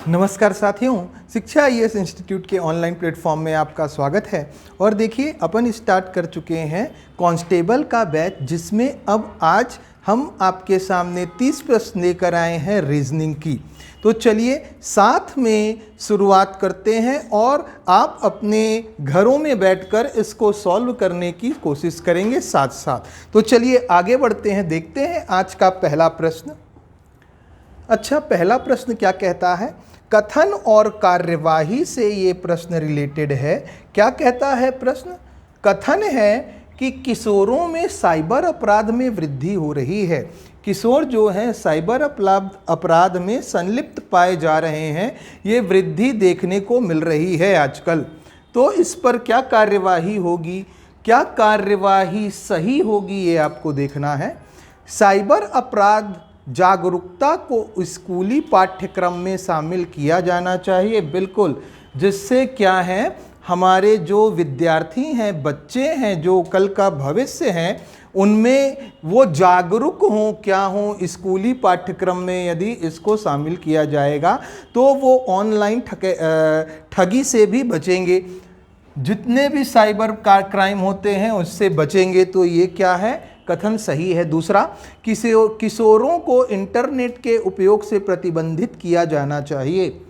नमस्कार साथियों, शिक्षा आईएएस इंस्टीट्यूट के ऑनलाइन प्लेटफॉर्म में आपका स्वागत है। और देखिए, अपन स्टार्ट कर चुके हैं कांस्टेबल का बैच, जिसमें अब आज हम आपके सामने 30 प्रश्न लेकर आए हैं रीजनिंग की। तो चलिए साथ में शुरुआत करते हैं और आप अपने घरों में बैठकर इसको सॉल्व करने की कोशिश करेंगे साथ साथ। तो चलिए आगे बढ़ते हैं, देखते हैं आज का पहला प्रश्न। अच्छा, पहला प्रश्न क्या कहता है? कथन और कार्यवाही से ये प्रश्न रिलेटेड है। क्या कहता है प्रश्न? कथन है कि किशोरों में साइबर अपराध में वृद्धि हो रही है। किशोर जो हैं साइबर अपराध में संलिप्त पाए जा रहे हैं, ये वृद्धि देखने को मिल रही है आजकल। तो इस पर क्या कार्यवाही होगी, क्या कार्यवाही सही होगी, ये आपको देखना है। साइबर अपराध जागरूकता को स्कूली पाठ्यक्रम में शामिल किया जाना चाहिए, बिल्कुल, जिससे क्या है, हमारे जो विद्यार्थी हैं, बच्चे हैं, जो कल का भविष्य हैं, उनमें वो जागरूक हों, क्या हों, स्कूली पाठ्यक्रम में यदि इसको शामिल किया जाएगा तो वो ऑनलाइन ठगी से भी बचेंगे, जितने भी साइबर क्राइम होते हैं उससे बचेंगे। तो ये क्या है, कथन सही है। दूसरा, किशोरों को इंटरनेट के उपयोग से प्रतिबंधित किया जाना चाहिए।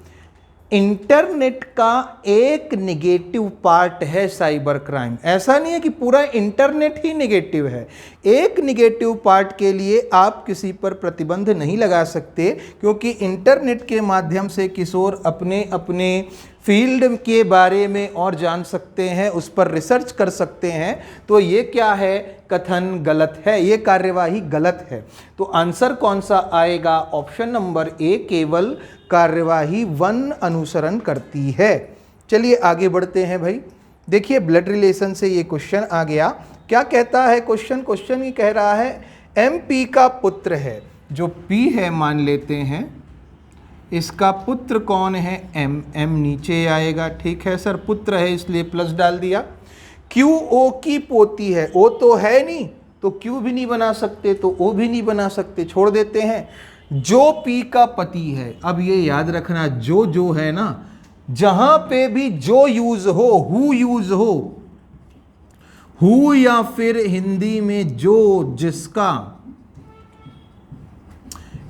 इंटरनेट का एक निगेटिव पार्ट है साइबर क्राइम। ऐसा नहीं है कि पूरा इंटरनेट ही निगेटिव है। एक निगेटिव पार्ट के लिए आप किसी पर प्रतिबंध नहीं लगा सकते, क्योंकि इंटरनेट के माध्यम से किशोर अपने अपने फील्ड के बारे में और जान सकते हैं, उस पर रिसर्च कर सकते हैं। तो ये क्या है, कथन गलत है, ये कार्यवाही गलत है। तो आंसर कौन सा आएगा? ऑप्शन नंबर ए, केवल कार्यवाही 1 अनुसरण करती है। चलिए आगे बढ़ते हैं भाई। देखिए, ब्लड रिलेशन से ये क्वेश्चन आ गया। क्या कहता है क्वेश्चन ये कह रहा है, MP का पुत्र है, जो P है मान लेते हैं, इसका पुत्र कौन है? M नीचे आएगा। ठीक है सर, पुत्र है इसलिए प्लस डाल दिया। Q O की पोती है, O तो है नहीं तो Q भी नहीं बना सकते, तो O भी नहीं बना सकते, छोड़ देते हैं। जो P का पति है, अब ये याद रखना, जो है ना, जहां पे भी जो यूज हो, हु यूज हो, हु या फिर हिंदी में जो, जिसका,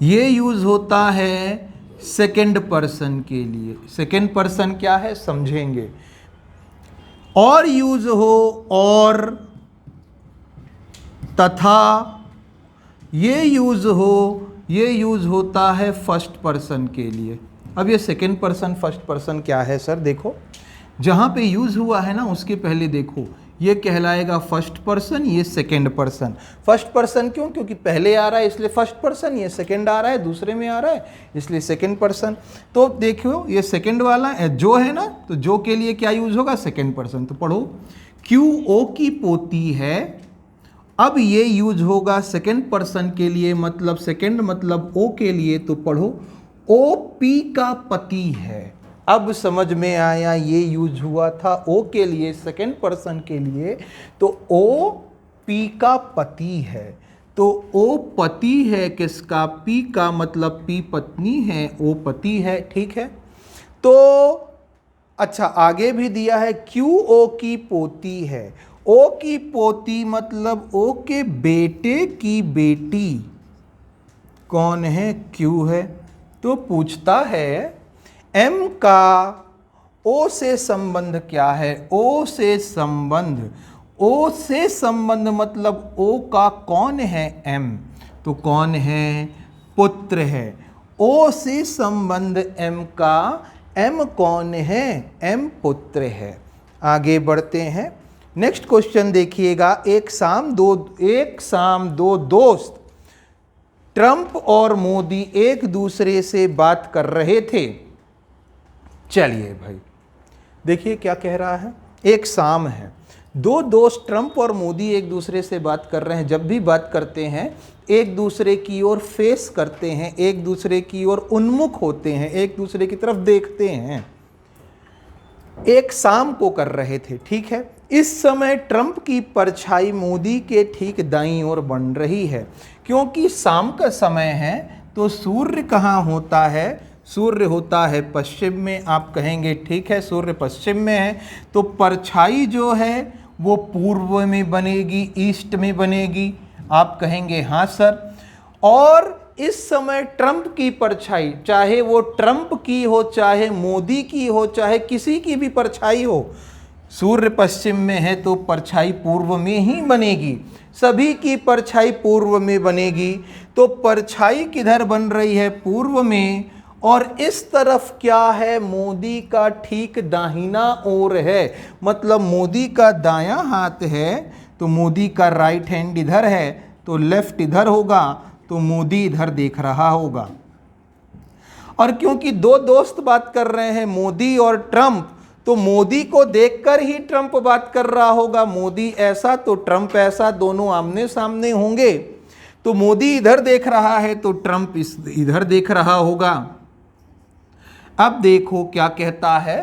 ये यूज होता है सेकंड पर्सन के लिए। सेकंड पर्सन क्या है, समझेंगे। और यूज हो और, तथा, ये यूज हो, ये यूज होता है फर्स्ट पर्सन के लिए। अब ये सेकंड पर्सन फर्स्ट पर्सन क्या है सर? देखो, जहां पे यूज हुआ है ना, उसके पहले देखो, ये कहलाएगा फर्स्ट पर्सन, ये सेकंड पर्सन। फर्स्ट पर्सन क्यों? क्योंकि पहले आ रहा है इसलिए फर्स्ट पर्सन, ये सेकंड आ रहा है, दूसरे में आ रहा है इसलिए सेकंड पर्सन। तो देखो, ये सेकंड वाला जो है ना, तो जो के लिए क्या यूज होगा? Second person. तो पढ़ो, QO की पोती है, अब ये यूज होगा सेकंड पर्सन के लिए, मतलब सेकंड मतलब O के लिए। तो पढ़ो, OP का पति है। अब समझ में आया, ये यूज हुआ था O के लिए, सेकंड पर्सन के लिए, तो OP का पति है। तो O पति है किसका? P का, मतलब P पत्नी है, O पति है। ठीक है। तो अच्छा, आगे भी दिया है, QO की पोती है। O की पोती मतलब O के बेटे की बेटी कौन है? Q है। तो पूछता है, M का O से संबंध क्या है? O से संबंध, O से संबंध मतलब O का कौन है? M। तो कौन है? पुत्र है। O से संबंध M का, M कौन है? M पुत्र है। आगे बढ़ते हैं। नेक्स्ट क्वेश्चन देखिएगा, एक शाम दो दोस्त ट्रंप और मोदी एक दूसरे से बात कर रहे थे। चलिए भाई, देखिए क्या कह रहा है। एक शाम है, 2 दोस्त ट्रंप और मोदी एक दूसरे से बात कर रहे हैं। जब भी बात करते हैं, एक दूसरे की ओर फेस करते हैं, एक दूसरे की ओर उन्मुख होते हैं, एक दूसरे की तरफ देखते हैं। एक शाम को कर रहे थे। ठीक है। इस समय ट्रंप की परछाई मोदी के ठीक दाईं ओर बन रही है। क्योंकि शाम का समय है तो सूर्य कहाँ होता है? सूर्य होता है पश्चिम में, आप कहेंगे ठीक है सूर्य पश्चिम में है, तो परछाई जो है वो पूर्व में बनेगी, ईस्ट में बनेगी, आप कहेंगे हाँ सर। और इस समय ट्रंप की परछाई, चाहे वो ट्रंप की हो, चाहे मोदी की हो, चाहे किसी की भी परछाई हो, सूर्य पश्चिम में है तो परछाई पूर्व में ही बनेगी, सभी की परछाई पूर्व में बनेगी। तो परछाई किधर बन रही है? पूर्व में। और इस तरफ क्या है? मोदी का ठीक दाहिना ओर है, मतलब मोदी का दायां हाथ है, तो मोदी का राइट हैंड इधर है, तो लेफ्ट इधर होगा, तो मोदी इधर देख रहा होगा। और क्योंकि दो दोस्त बात कर रहे हैं, मोदी और ट्रंप, तो मोदी को देखकर ही ट्रंप बात कर रहा होगा। मोदी ऐसा तो ट्रंप ऐसा, दोनों आमने सामने होंगे। तो मोदी इधर देख रहा है तो ट्रंप इधर देख रहा होगा। अब देखो क्या कहता है,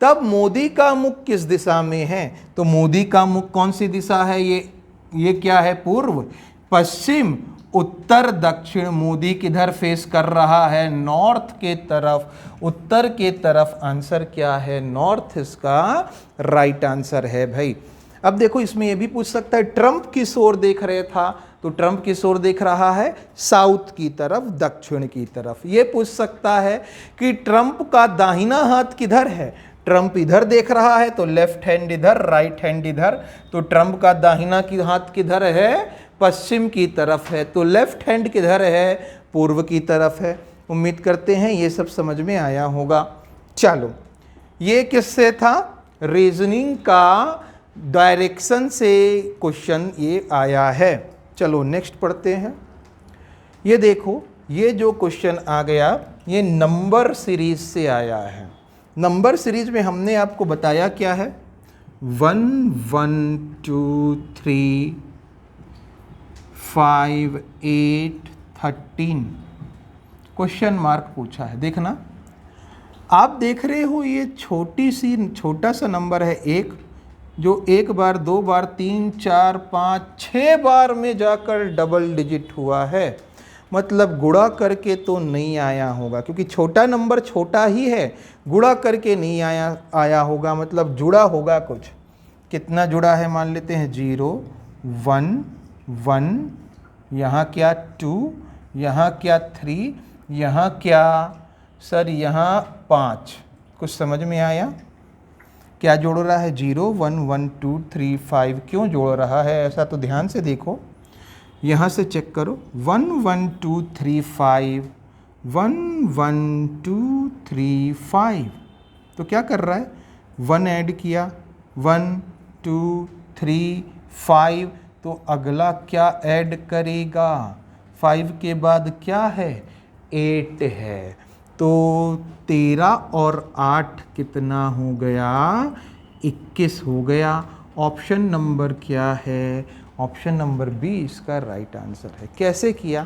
तब मोदी का मुख किस दिशा में है? तो मोदी का मुख कौन सी दिशा है? ये क्या है? पूर्व, पश्चिम, उत्तर, दक्षिण। मोदी किधर फेस कर रहा है? नॉर्थ के तरफ, उत्तर के तरफ। आंसर क्या है? नॉर्थ इसका राइट आंसर है भाई। अब देखो इसमें यह भी पूछ सकता है ट्रंप किस ओर देख रहे था, तो ट्रंप किस ओर देख रहा है? साउथ की तरफ, दक्षिण की तरफ। ये पूछ सकता है कि ट्रंप का दाहिना हाथ किधर है? ट्रंप इधर देख रहा है तो लेफ्ट हैंड इधर, राइट हैंड इधर, तो ट्रंप का दाहिना की हाथ किधर है? पश्चिम की तरफ है। तो लेफ्ट हैंड किधर है? पूर्व की तरफ है। उम्मीद करते हैं ये सब समझ में आया होगा। चलो, ये किससे था? रीजनिंग का डायरेक्शन से क्वेश्चन ये आया है। चलो नेक्स्ट पढ़ते हैं। ये देखो, ये जो क्वेश्चन आ गया ये नंबर सीरीज से आया है। नंबर सीरीज में हमने आपको बताया क्या है? 1 1 2 3 5 8 13 क्वेश्चन मार्क पूछा है। देखना, आप देख रहे हो ये छोटा सा नंबर है एक, जो एक बार, दो बार, 3 4 5 6 बार में जाकर डबल डिजिट हुआ है। मतलब गुणा करके तो नहीं आया होगा, क्योंकि छोटा नंबर छोटा ही है, गुणा करके नहीं आया होगा, मतलब जुड़ा होगा कुछ। कितना जुड़ा है? मान लेते हैं 0 1 1, यहाँ क्या 2, यहाँ क्या 3, यहाँ क्या सर, यहाँ 5। कुछ समझ में आया? क्या जोड़ रहा है? 0 1 1 2 3 5 क्यों जोड़ रहा है ऐसा? तो ध्यान से देखो, यहाँ से चेक करो। 1 1 2 3 5, 1 1 2 3 5, तो क्या कर रहा है? 1 ऐड किया, 1 2 3 5, तो अगला क्या ऐड करेगा? 5 के बाद क्या है? 8 है। तो 13 और 8 कितना हो गया? 21 हो गया। ऑप्शन नंबर क्या है? ऑप्शन नंबर बी इसका राइट आंसर है। कैसे किया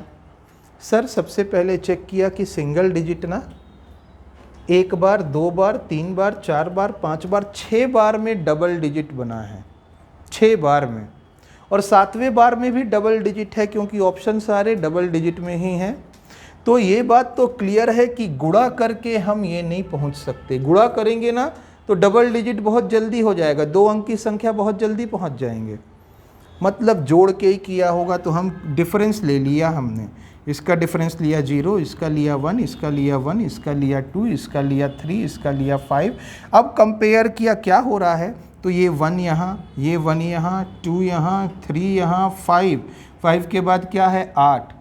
सर? सबसे पहले चेक किया कि सिंगल डिजिट ना, एक बार, दो बार, 3 बार, 4 बार, 5 बार, 6 बार में डबल डिजिट बना है, 6 बार में। और 7वें बार में भी डबल डिजिट है, क्योंकि ऑप्शन सारे डबल डिजिट में ही हैं। तो ये बात तो क्लियर है कि गुणा करके हम ये नहीं पहुंच सकते। गुणा करेंगे ना तो डबल डिजिट बहुत जल्दी हो जाएगा, 2 अंक की संख्या बहुत जल्दी पहुंच जाएंगे। मतलब जोड़ के ही किया होगा, तो हम डिफरेंस ले लिया हमने। इसका डिफरेंस लिया 0, इसका लिया 1, इसका लिया 1, इसका लिया 2, इसका लिया 3, इसका लिया 5। अब कंपेयर किया, क्या हो रहा है? तो ये 1 यहाँ, ये 1 यहाँ, 2 यहाँ, 3 यहाँ, 5 के बाद क्या है? 8।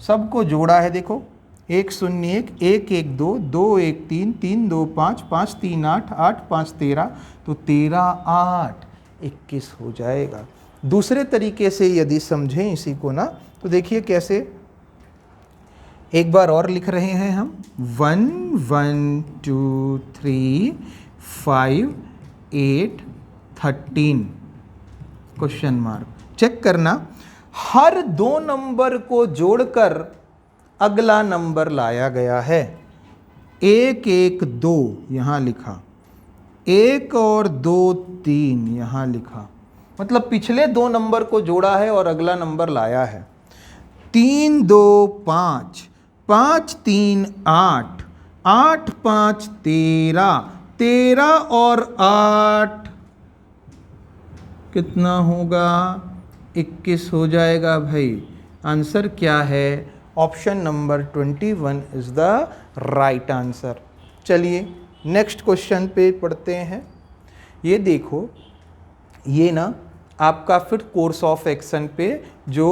सबको जोड़ा है, देखो 1 0 1, 1 1 2, 2 1 3, 3 2 5, 5 3 8, 8 5 13, तो 13 8 21 हो जाएगा। दूसरे तरीके से यदि समझें इसी को ना, तो देखिए कैसे, एक बार और लिख रहे हैं हम। 1 1 2 3 5 8 13 क्वेश्चन मार्क। चेक करना, हर 2 नंबर को जोड़कर अगला नंबर लाया गया है। 1 1 2 यहाँ लिखा, 1 और 2 3 यहाँ लिखा, मतलब पिछले 2 नंबर को जोड़ा है और अगला नंबर लाया है। 3 2 5, 5 3 8, 8 5 13, 13 और 8 कितना होगा? 21 हो जाएगा भाई। आंसर क्या है? Option number 21 is the right answer. चलिए नेक्स्ट क्वेश्चन पे पढ़ते हैं। ये देखो, ये ना आपका फिर कोर्स ऑफ एक्शन पे जो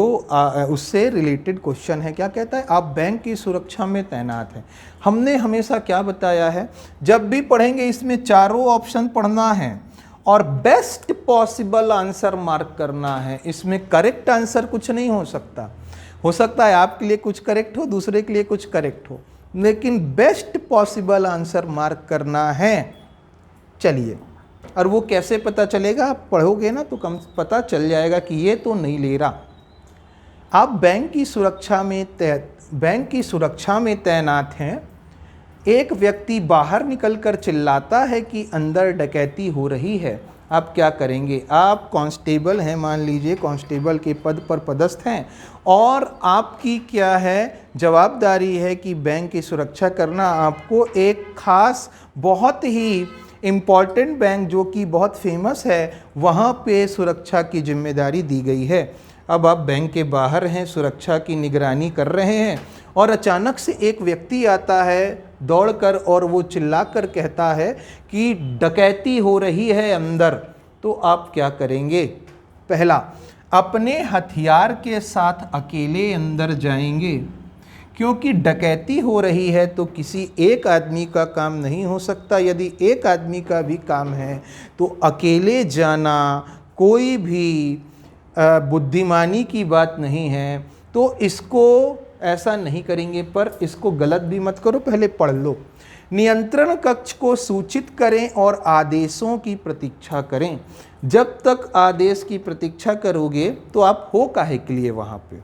उससे रिलेटेड क्वेश्चन है। क्या कहता है? आप बैंक की सुरक्षा में तैनात हैं। हमने हमेशा क्या बताया है, जब भी पढ़ेंगे इसमें चारों ऑप्शन पढ़ना है और बेस्ट पॉसिबल आंसर मार्क करना है। इसमें करेक्ट आंसर कुछ नहीं हो सकता है आपके लिए कुछ करेक्ट हो, दूसरे के लिए कुछ करेक्ट हो, लेकिन बेस्ट पॉसिबल आंसर मार्क करना है। चलिए, और वो कैसे पता चलेगा? आप पढ़ोगे ना तो कम पता चल जाएगा कि ये तो नहीं ले रहा। आप बैंक की सुरक्षा में तैनात हैं। एक व्यक्ति बाहर निकलकर चिल्लाता है कि अंदर डकैती हो रही है। आप क्या करेंगे? आप कांस्टेबल हैं, मान लीजिए कांस्टेबल के पद पर पदस्थ हैं, और आपकी क्या है जवाबदारी है कि बैंक की सुरक्षा करना। आपको एक खास बहुत ही इम्पॉर्टेंट बैंक जो कि बहुत फेमस है वहाँ पे सुरक्षा की जिम्मेदारी दी गई है। अब आप बैंक के बाहर हैं, सुरक्षा की निगरानी कर रहे हैं, और अचानक से एक व्यक्ति आता है दौड़कर और वो चिल्लाकर कहता है कि डकैती हो रही है अंदर। तो आप क्या करेंगे? पहला, अपने हथियार के साथ अकेले अंदर जाएंगे, क्योंकि डकैती हो रही है तो किसी एक आदमी का काम नहीं हो सकता। यदि एक आदमी का भी काम है तो अकेले जाना कोई भी बुद्धिमानी की बात नहीं है। तो इसको ऐसा नहीं करेंगे, पर इसको गलत भी मत करो, पहले पढ़ लो। नियंत्रण कक्ष को सूचित करें और आदेशों की प्रतीक्षा करें। जब तक आदेश की प्रतीक्षा करोगे तो आप हो काहे के लिए वहाँ पे?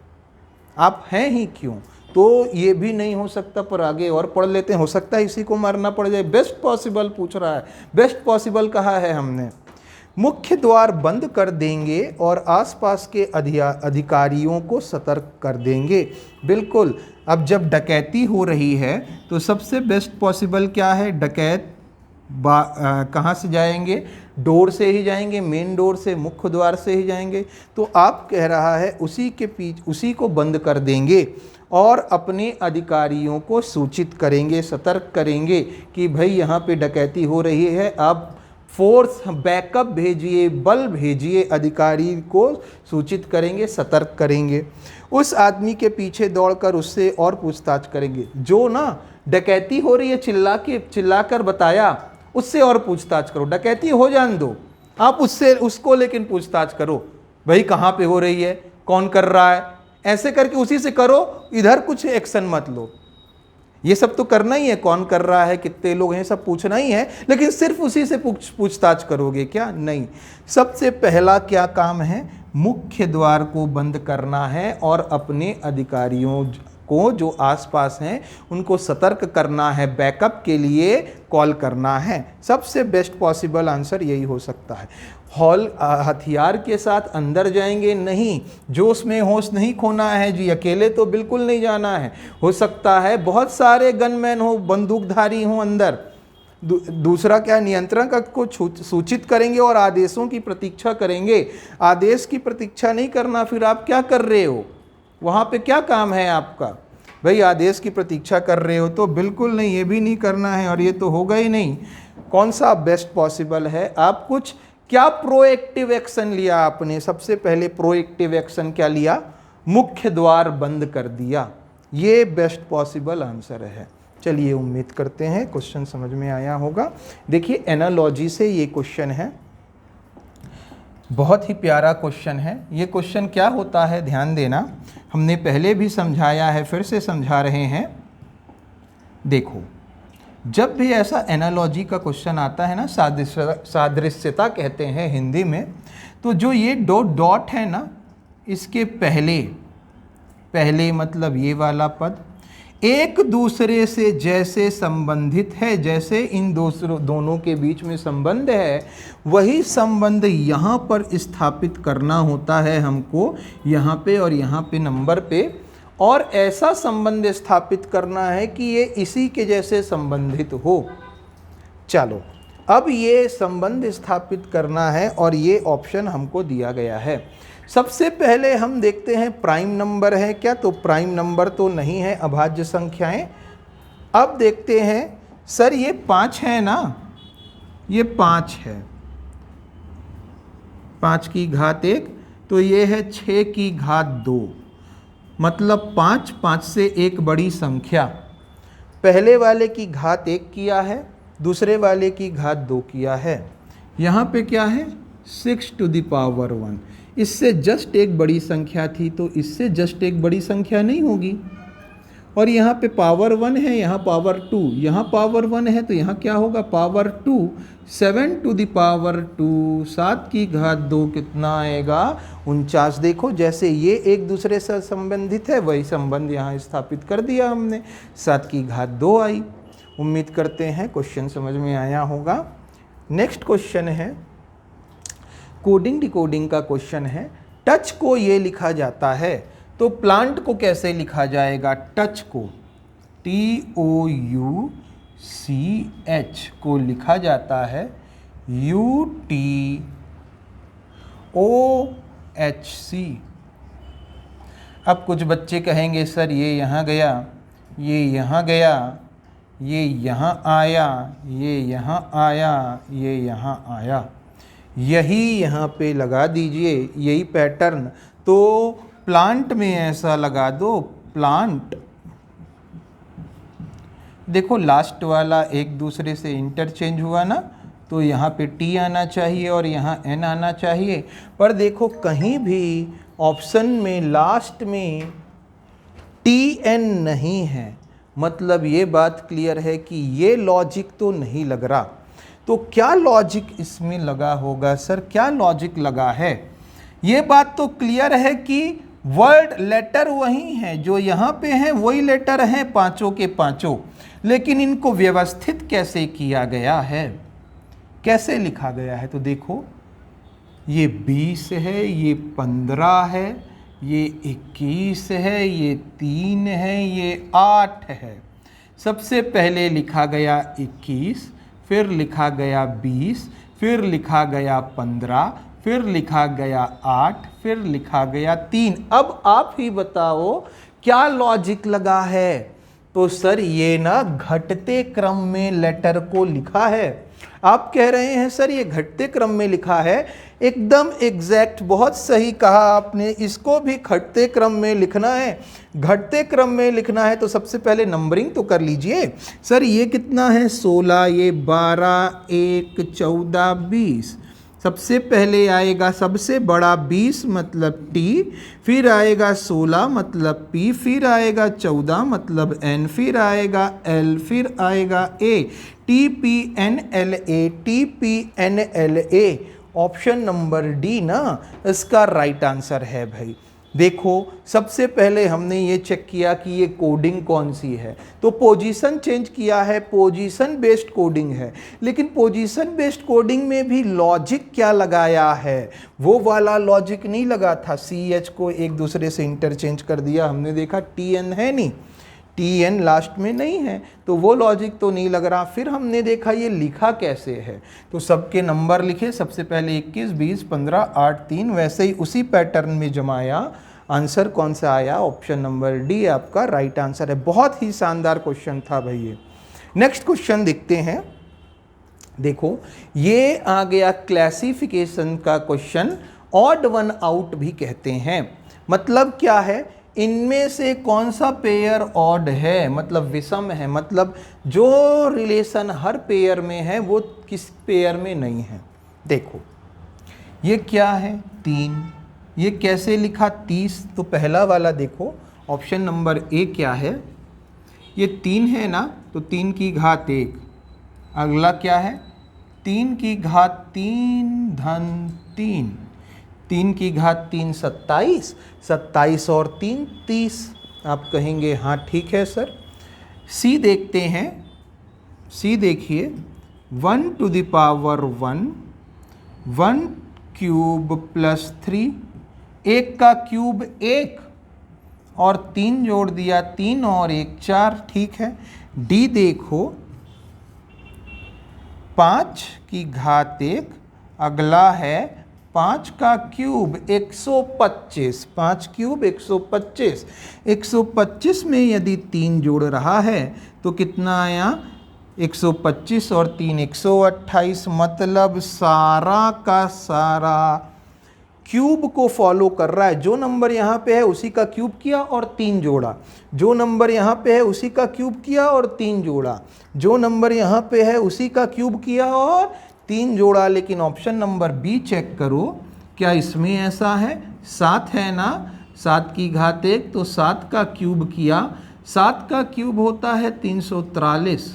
आप हैं ही क्यों? तो ये भी नहीं हो सकता, पर आगे और पढ़ लेते हैं, हो सकता है इसी को मारना पड़ जाए। बेस्ट पॉसिबल पूछ रहा है, बेस्ट पॉसिबल कहा है हमने। मुख्य द्वार बंद कर देंगे और आसपास के अधिकारियों को सतर्क कर देंगे। बिल्कुल, अब जब डकैती हो रही है तो सबसे बेस्ट पॉसिबल क्या है? डकैत कहाँ से जाएंगे? डोर से ही जाएंगे, मेन डोर से, मुख्य द्वार से ही जाएंगे। तो आप कह रहा है उसी को बंद कर देंगे और अपने अधिकारियों को सूचित करेंगे, सतर्क करेंगे कि भाई यहाँ पे डकैती हो रही है, आप फोर्स बैकअप भेजिए, बल भेजिए। अधिकारी को सूचित करेंगे, सतर्क करेंगे। उस आदमी के पीछे दौड़कर उससे और पूछताछ करेंगे। जो ना डकैती हो रही है चिल्लाकर बताया, उससे और पूछताछ करो। डकैती हो जान दो, आप उसको लेकिन पूछताछ करो, भाई कहाँ पे हो रही है, कौन कर रहा है, ऐसे करके उसी से करो, इधर कुछ एक्शन मत लो। ये सब तो करना ही है, कौन कर रहा है, कितने लोग हैं, सब पूछना ही है, लेकिन सिर्फ उसी से पूछताछ करोगे क्या? नहीं। सबसे पहला क्या काम है? मुख्य द्वार को बंद करना है और अपने अधिकारियों को जो आसपास हैं उनको सतर्क करना है, बैकअप के लिए कॉल करना है। सबसे बेस्ट पॉसिबल आंसर यही हो सकता है। हथियार के साथ अंदर जाएंगे नहीं, जोश में होश नहीं खोना है जी, अकेले तो बिल्कुल नहीं जाना है। हो सकता है बहुत सारे गनमैन हो, बंदूकधारी हो अंदर। दूसरा क्या? नियंत्रण कक्ष को सूचित करेंगे और आदेशों की प्रतीक्षा करेंगे। आदेश की प्रतीक्षा नहीं करना, फिर आप क्या कर रहे हो वहाँ पे? क्या काम है आपका? भाई आदेश की प्रतीक्षा कर रहे हो तो बिल्कुल नहीं, ये भी नहीं करना है, और ये तो होगा ही नहीं। कौन सा बेस्ट पॉसिबल है? आप कुछ क्या प्रोएक्टिव एक्शन लिया आपने? सबसे पहले प्रोएक्टिव एक्शन क्या लिया? मुख्य द्वार बंद कर दिया। ये बेस्ट पॉसिबल आंसर है। चलिए, उम्मीद करते हैं क्वेश्चन समझ में आया होगा। देखिए, एनालॉजी से ये क्वेश्चन है, बहुत ही प्यारा क्वेश्चन है। ये क्वेश्चन क्या होता है, ध्यान देना, हमने पहले भी समझाया है, फिर से समझा रहे हैं। देखो, जब भी ऐसा एनालॉजी का क्वेश्चन आता है ना, सादृश्यता कहते हैं हिंदी में, तो जो ये डॉट है ना, इसके पहले मतलब ये वाला पद एक दूसरे से जैसे संबंधित है, जैसे इन दोनों के बीच में संबंध है, वही संबंध यहाँ पर स्थापित करना होता है हमको, यहाँ पे और यहाँ पे नंबर पे। और ऐसा संबंध स्थापित करना है कि ये इसी के जैसे संबंधित हो। चलो अब ये संबंध स्थापित करना है और ये ऑप्शन हमको दिया गया है। सबसे पहले हम देखते हैं प्राइम नंबर है क्या, तो प्राइम नंबर तो नहीं है, अभाज्य संख्याएं। अब देखते हैं सर ये 5 है ना, ये 5 है, 5 की घात 1, तो ये है 6 की घात 2, मतलब 5, 5 से एक बड़ी संख्या। पहले वाले की घात 1 किया है, दूसरे वाले की घात 2 किया है। यहाँ पे क्या है 6 टू द पावर 1, इससे जस्ट एक बड़ी संख्या थी तो इससे जस्ट एक बड़ी संख्या नहीं होगी। और यहाँ पे पावर 1 है, यहाँ पावर 2, यहाँ पावर 1 है तो यहाँ क्या होगा पावर 2, 7 टू द पावर 2, 7 की घात 2 कितना आएगा 49। देखो जैसे ये एक दूसरे से संबंधित है वही संबंध यहाँ स्थापित कर दिया हमने, 7 की घात 2 आई। उम्मीद करते हैं क्वेश्चन समझ में आया होगा। नेक्स्ट क्वेश्चन है कोडिंग डिकोडिंग का क्वेश्चन है। टच को ये लिखा जाता है तो प्लांट को कैसे लिखा जाएगा, टच को TOUCH को लिखा जाता है UTOHC। अब कुछ बच्चे कहेंगे सर ये यहाँ गया, ये यहाँ गया, ये यहाँ आया, ये यहाँ आया, ये यहाँ आया, यही यहाँ पे लगा दीजिए, यही पैटर्न। तो प्लांट में ऐसा लगा दो, प्लांट। देखो लास्ट वाला एक दूसरे से इंटरचेंज हुआ ना, तो यहाँ पे T आना चाहिए और यहाँ N आना चाहिए। पर देखो कहीं भी ऑप्शन में लास्ट में TN नहीं है, मतलब ये बात क्लियर है कि ये लॉजिक तो नहीं लग रहा। तो क्या लॉजिक इसमें लगा होगा सर, क्या लॉजिक लगा है? ये बात तो क्लियर है कि वर्ड लेटर वही है जो यहाँ पे हैं, वही लेटर हैं पांचों के पांचों, लेकिन इनको व्यवस्थित कैसे किया गया है, कैसे लिखा गया है? तो देखो ये 20 है, ये 15 है, ये 21 है, ये 3 है, ये 8 है। सबसे पहले लिखा गया 21, फिर लिखा गया 20, फिर लिखा गया 15, फिर लिखा गया 8, फिर लिखा गया 3। अब आप ही बताओ क्या लॉजिक लगा है? तो सर ये ना घटते क्रम में लेटर को लिखा है। आप कह रहे हैं सर ये घटते क्रम में लिखा है, एकदम एग्जैक्ट, बहुत सही कहा आपने, इसको भी घटते क्रम में लिखना है। घटते क्रम में लिखना है तो सबसे पहले नंबरिंग तो कर लीजिए। सर ये कितना है 16, ये 12, 1, 14, 20। सबसे पहले आएगा सबसे बड़ा 20 मतलब T, फिर आएगा 16 मतलब P, फिर आएगा 14 मतलब N, फिर आएगा L, फिर आएगा A। TPNLA, TPNLA, option number D ना इसका राइट आंसर है भाई। देखो सबसे पहले हमने ये चेक किया कि ये कोडिंग कौन सी है, तो पोजीशन चेंज किया है, पोजीशन बेस्ड कोडिंग है। लेकिन पोजीशन बेस्ड कोडिंग में भी लॉजिक क्या लगाया है, वो वाला लॉजिक नहीं लगा था। CH को एक दूसरे से इंटरचेंज कर दिया, हमने देखा TN है नहीं, TN लास्ट में नहीं है, तो वो लॉजिक तो नहीं लग रहा। फिर हमने देखा ये लिखा कैसे है, तो सबके नंबर लिखे, सबसे पहले 21, 20, 15, 8, 3, वैसे ही उसी पैटर्न में जमाया। आंसर कौन सा आया, ऑप्शन नंबर डी आपका राइट आंसर है। बहुत ही शानदार क्वेश्चन था भाई ये। नेक्स्ट क्वेश्चन देखते हैं। देखो ये आ गया क्लासिफिकेशन का क्वेश्चन, ऑड वन आउट भी कहते हैं। मतलब क्या है, इनमें से कौन सा पेयर ऑड है, मतलब विषम है, मतलब जो रिलेशन हर पेयर में है वो किस पेयर में नहीं है। देखो ये क्या है 3, ये कैसे लिखा 30, तो पहला वाला देखो ऑप्शन नंबर ए क्या है, ये 3 है ना, तो 3 की घात 1। अगला क्या है 3 की घात 3 धन 3, 3 की घात 3 27, 27 और 3 30। आप कहेंगे हाँ ठीक है सर। सी देखते हैं, सी देखिए 1 to the power 1, 1 cube plus 3, 1 का क्यूब 1, और 3 जोड़ दिया, 3 और 1 4, ठीक है। डी देखो 5 की घात 1, अगला है 5 का क्यूब 125, 5 क्यूब 125, 125 में यदि 3 जोड़ रहा है तो कितना आया 125 और 3 128, मतलब सारा का सारा क्यूब को फॉलो कर रहा है। जो नंबर यहाँ पे है उसी का क्यूब किया और 3 जोड़ा, जो नंबर यहाँ पे है उसी का क्यूब किया और 3 जोड़ा, जो नंबर यहाँ पे है उसी का क्यूब किया और 3 जोड़ा। लेकिन ऑप्शन नंबर बी चेक करो, क्या इसमें ऐसा है? 7 है ना, 7 की घात 1 तो 7 का क्यूब किया, 7 का क्यूब होता है 343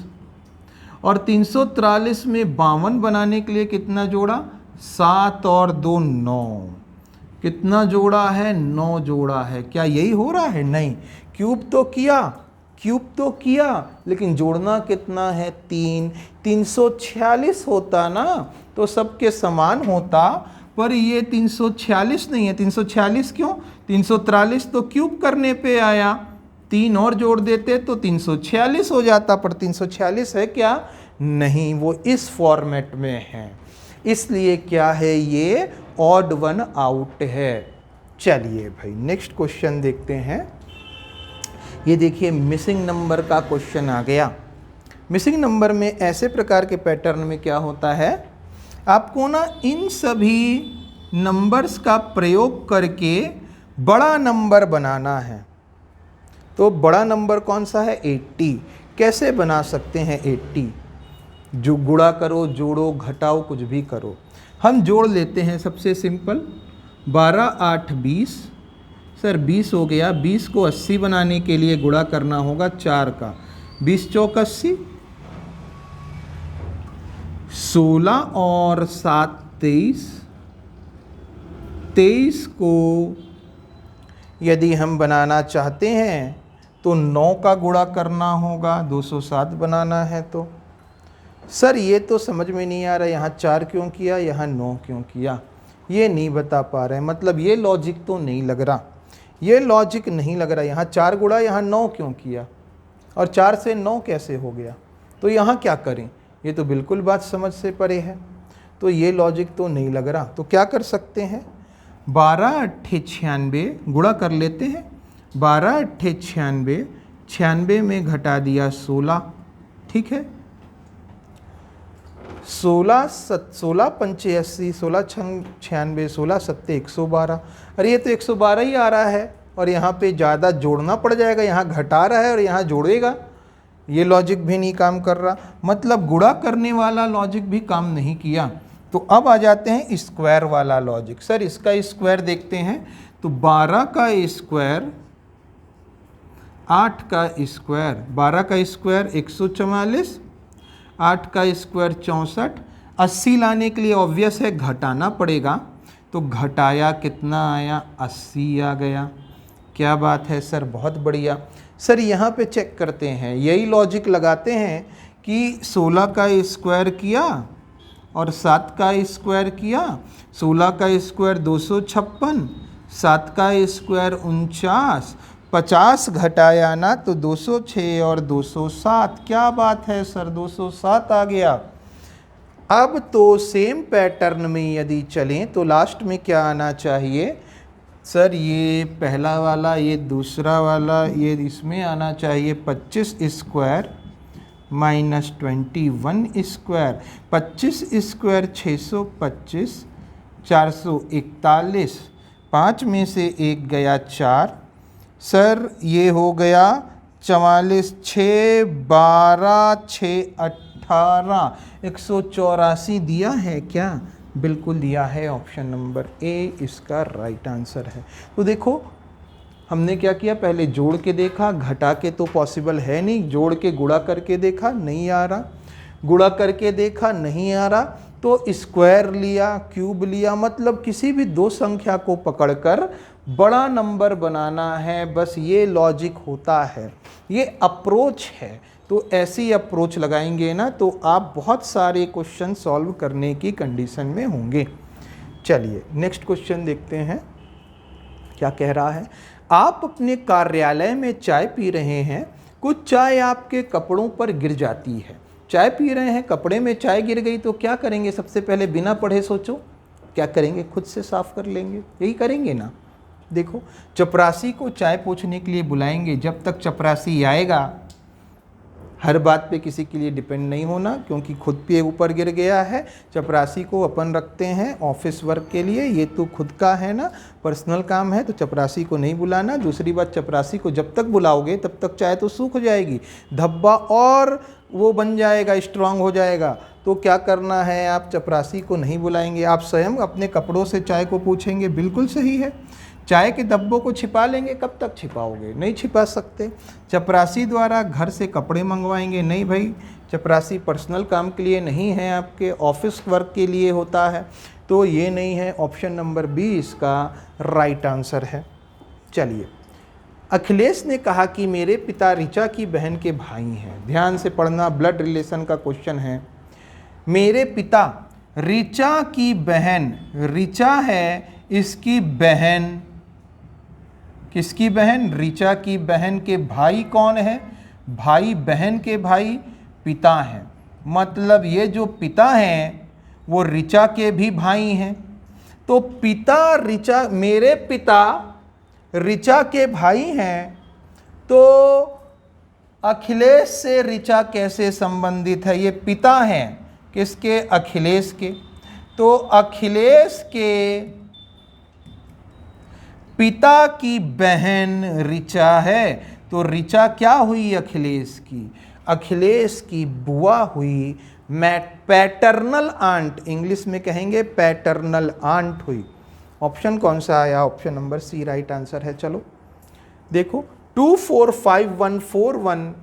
और 343 में 52 बनाने के लिए कितना जोड़ा? 7 और 2 9, कितना जोड़ा है? 9 जोड़ा है। क्या यही हो रहा है? नहीं, क्यूब तो किया, क्यूब तो किया, लेकिन जोड़ना कितना है? 3। 346 होता ना तो सबके समान होता, पर ये 346 नहीं है। 346 क्यों? 343 तो क्यूब करने पे आया, 3 और जोड़ देते तो 346 हो जाता, पर 346 है क्या? नहीं, वो इस फॉर्मेट में है, इसलिए क्या है? ये ऑड वन आउट है। चलिए भाई नेक्स्ट क्वेश्चन देखते हैं। ये देखिए मिसिंग नंबर का क्वेश्चन आ गया। मिसिंग नंबर में ऐसे प्रकार के पैटर्न में क्या होता है, आपको ना इन सभी नंबर्स का प्रयोग करके बड़ा नंबर बनाना है। तो बड़ा नंबर कौन सा है? 80। कैसे बना सकते हैं 80? जो गुणा करो, जोड़ो, घटाओ, कुछ भी करो। हम जोड़ लेते हैं, सबसे सिंपल 12 8 20। सर 20 हो गया, 20 को 80 बनाने के लिए गुणा करना होगा 4 का, 20 चौक 80, 16 और 7 23, 23 को यदि हम बनाना चाहते हैं तो 9 का गुणा करना होगा, 207 बनाना है। तो सर ये तो समझ में नहीं आ रहा, यहाँ 4 क्यों किया, यहाँ 9 क्यों किया, ये नहीं बता पा रहे हैं। मतलब ये लॉजिक तो नहीं लग रहा, ये लॉजिक नहीं लग रहा। यहाँ 4 गुणा यहाँ 9 क्यों किया और 4 से 9 कैसे हो गया, तो यहाँ क्या करें? ये तो बिल्कुल बात समझ से परे है, तो ये लॉजिक तो नहीं लग रहा। तो क्या कर सकते हैं? 12 8 96 गुणा कर लेते हैं। 12 8 96, 96 में घटा दिया 16, ठीक है। 16 पंचे 80, 16 छंग 96, 16 सत्ते 112। अरे ये तो 112 ही आ रहा है और यहाँ पे ज़्यादा जोड़ना पड़ जाएगा, यहाँ घटा रहा है और यहाँ जोड़ेगा, ये लॉजिक भी नहीं काम कर रहा। मतलब गुणा करने वाला लॉजिक भी काम नहीं किया। तो अब आ जाते हैं स्क्वायर वाला लॉजिक। सर इसका स्क्वायर देखते हैं, तो 12 का स्क्वायर 8 का स्क्वायर, 12 का स्क्वायर 144, 8 का स्क्वायर 64, 80 लाने के लिए ऑब्वियस है घटाना पड़ेगा, तो घटाया कितना आया? 80 आ गया। क्या बात है सर, बहुत बढ़िया। सर यहाँ पे चेक करते हैं, यही लॉजिक लगाते हैं कि 16 का स्क्वायर किया और 7 का स्क्वायर किया, 16 का स्क्वायर 256, 7 का स्क्वायर 49, 50 घटाया ना तो 206 और 207। क्या बात है सर, 207 आ गया। अब तो सेम पैटर्न में यदि चलें तो लास्ट में क्या आना चाहिए? सर ये पहला वाला, ये दूसरा वाला, ये इसमें आना चाहिए 25 स्क्वायर माइनस 21 स्क्वायर। 25 स्क्वायर 625, 441, 5 में से 1 गया 4। सर ये हो गया 44, 6 12 6 18, 184 दिया है क्या? बिल्कुल दिया है, ऑप्शन नंबर ए इसका राइट आंसर है। तो देखो हमने क्या किया, पहले जोड़ के देखा, घटा के तो पॉसिबल है नहीं, जोड़ के गुणा करके देखा नहीं आ रहा, गुणा करके देखा नहीं आ रहा, तो स्क्वायर लिया, क्यूब लिया, मतलब किसी भी दो संख्या को पकड़कर बड़ा नंबर बनाना है। बस ये लॉजिक होता है, ये अप्रोच है। तो ऐसी अप्रोच लगाएंगे ना तो आप बहुत सारे क्वेश्चन सॉल्व करने की कंडीशन में होंगे। चलिए नेक्स्ट क्वेश्चन देखते हैं क्या कह रहा है। आप अपने कार्यालय में चाय पी रहे हैं, कुछ चाय आपके कपड़ों पर गिर जाती है। चाय पी रहे हैं, कपड़े में चाय गिर गई तो क्या करेंगे? सबसे पहले बिना पढ़े सोचो, क्या करेंगे? खुद से साफ कर लेंगे, यही करेंगे ना। देखो, चपरासी को चाय पूछने के लिए बुलाएंगे, जब तक चपरासी आएगा, हर बात पे किसी के लिए डिपेंड नहीं होना, क्योंकि खुद पे ऊपर गिर गया है। चपरासी को अपन रखते हैं ऑफिस वर्क के लिए, ये तो खुद का है ना, पर्सनल काम है, तो चपरासी को नहीं बुलाना। दूसरी बात, चपरासी को जब तक बुलाओगे तब तक चाय तो सूख जाएगी, धब्बा और वो बन जाएगा, स्ट्रांग हो जाएगा। तो क्या करना है, आप चपरासी को नहीं बुलाएंगे, आप स्वयं अपने कपड़ों से चाय को पूछेंगे। बिल्कुल सही है। चाय के धब्बों को छिपा लेंगे, कब तक छिपाओगे? नहीं छिपा सकते। चपरासी द्वारा घर से कपड़े मंगवाएंगे, नहीं भाई, चपरासी पर्सनल काम के लिए नहीं है, आपके ऑफिस वर्क के लिए होता है, तो ये नहीं है। ऑप्शन नंबर बी इसका राइट आंसर है। चलिए, अखिलेश ने कहा कि मेरे पिता ऋचा की बहन के भाई हैं। ध्यान से पढ़ना, ब्लड रिलेशन का क्वेश्चन है। मेरे पिता ऋचा की बहन, ऋचा है इसकी बहन, किसकी बहन? ऋचा की बहन के भाई कौन है? भाई बहन के भाई पिता हैं, मतलब ये जो पिता हैं वो ऋचा के भी भाई हैं। तो पिता ऋचा, मेरे पिता ऋचा के भाई हैं, तो अखिलेश से ऋचा कैसे संबंधित है? ये पिता हैं किसके? अखिलेश के। तो अखिलेश के पिता की बहन ऋचा है, तो ऋचा क्या हुई? अखिलेश की, अखिलेश की बुआ हुई, पैटर्नल आंट, इंग्लिश में कहेंगे पैटर्नल आंट हुई। ऑप्शन कौन सा आया? Option number C right answer है। चलो देखो, 245141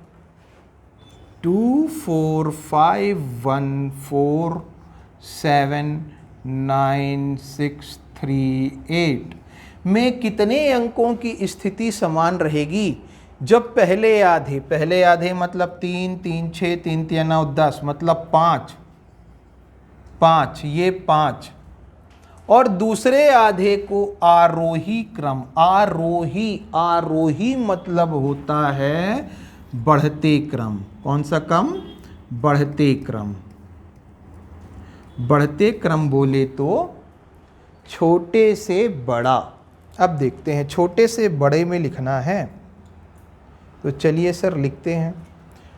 2451479638 में कितने अंकों की स्थिति समान रहेगी जब पहले आधे मतलब 3 3 6 3 3 9 10 मतलब 5 ये 5, और दूसरे आधे को आरोही क्रम, आरोही मतलब होता है बढ़ते क्रम। कौन सा क्रम? बढ़ते क्रम। बढ़ते क्रम बोले तो छोटे से बड़ा। अब देखते हैं, छोटे से बड़े में लिखना है, तो चलिए सर लिखते हैं।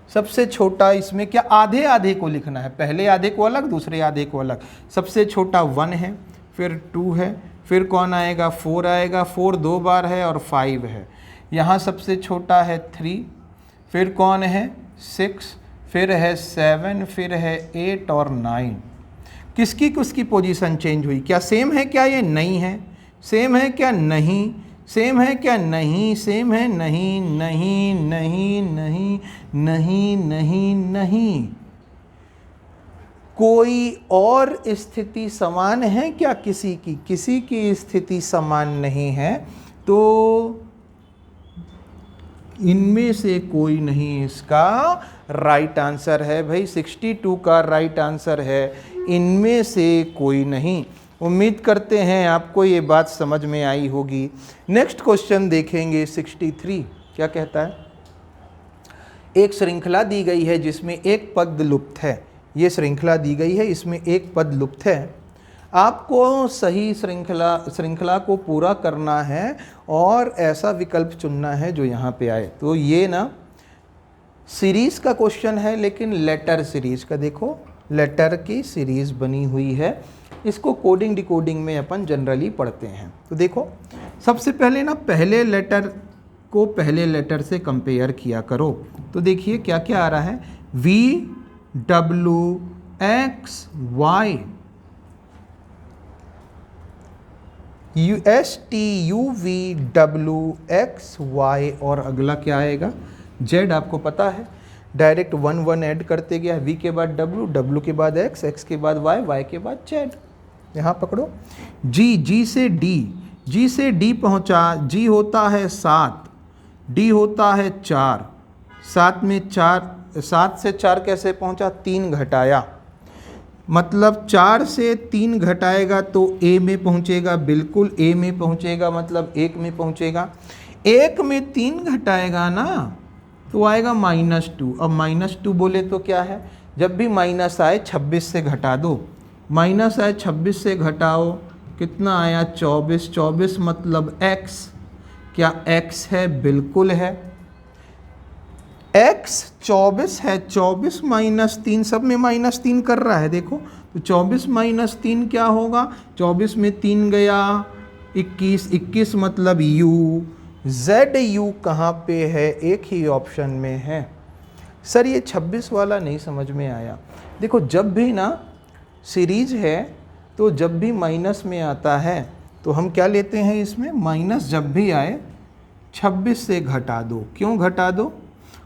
सबसे छोटा इसमें क्या? आधे आधे को लिखना है, पहले आधे को अलग, दूसरे आधे को अलग। सबसे छोटा 1 है, फिर 2 है, फिर कौन आएगा? 4 आएगा, 4 2 बार है, और 5 है। यहाँ सबसे छोटा है 3, फिर कौन है? 6, फिर है 7, फिर है 8 और 9। किसकी किसकी पोजीशन चेंज हुई? क्या सेम है? क्या ये नहीं है? सेम है क्या? नहीं। सेम है क्या? नहीं। सेम है? नहीं नहीं नहीं नहीं नहीं नहीं नहीं। कोई और स्थिति समान है क्या किसी की? किसी की स्थिति समान नहीं है, तो इनमें से कोई नहीं इसका राइट आंसर है भाई। 62 का राइट आंसर है, इनमें से कोई नहीं। उम्मीद करते हैं आपको ये बात समझ में आई होगी। नेक्स्ट क्वेश्चन देखेंगे 63। क्या कहता है? एक श्रृंखला दी गई है जिसमें एक पद लुप्त है। ये श्रृंखला दी गई है, इसमें एक पद लुप्त है। आपको सही श्रृंखला को पूरा करना है और ऐसा विकल्प चुनना है जो यहाँ पे आए। तो ये ना सीरीज़ का क्वेश्चन है, लेकिन लेटर सीरीज़ का। देखो, लेटर की सीरीज़ बनी हुई है, इसको कोडिंग डिकोडिंग में अपन जनरली पढ़ते हैं। तो देखो, सबसे पहले ना पहले लेटर को पहले लेटर से कंपेयर किया करो। तो देखिए क्या क्या आ रहा है? VWXY, STUVWXY, और अगला क्या आएगा? Z। आपको पता है, डायरेक्ट 1 1 ऐड करते गया, V के बाद W, W के बाद X, X के बाद Y, Y के बाद Z। यहाँ पकड़ो G से D, G से D पहुँचा। G होता है 7, D होता है 4, 7 में 4, 7 से 4 कैसे पहुँचा? 3 घटाया, मतलब 4 से 3 घटाएगा तो A में पहुँचेगा, बिल्कुल A में पहुँचेगा, मतलब 1 में पहुँचेगा। 1 में 3 घटाएगा ना तो आएगा -2। अब -2 बोले तो क्या है, जब भी माइनस आए 26 से घटा दो। माइनस आए 26 से घटाओ, कितना आया 24। 24 मतलब x। क्या x है? बिल्कुल है। x 24 है। 24 -3, सब में -3 कर रहा है देखो, तो 24 -3 क्या होगा? 24 में 3 गया 21। 21 मतलब u। ZU कहाँ पे है? एक ही ऑप्शन में है। सर ये 26 वाला नहीं समझ में आया। देखो जब भी ना सीरीज है तो जब भी माइनस में आता है तो हम क्या लेते हैं इसमें, माइनस जब भी आए 26 से घटा दो। क्यों घटा दो?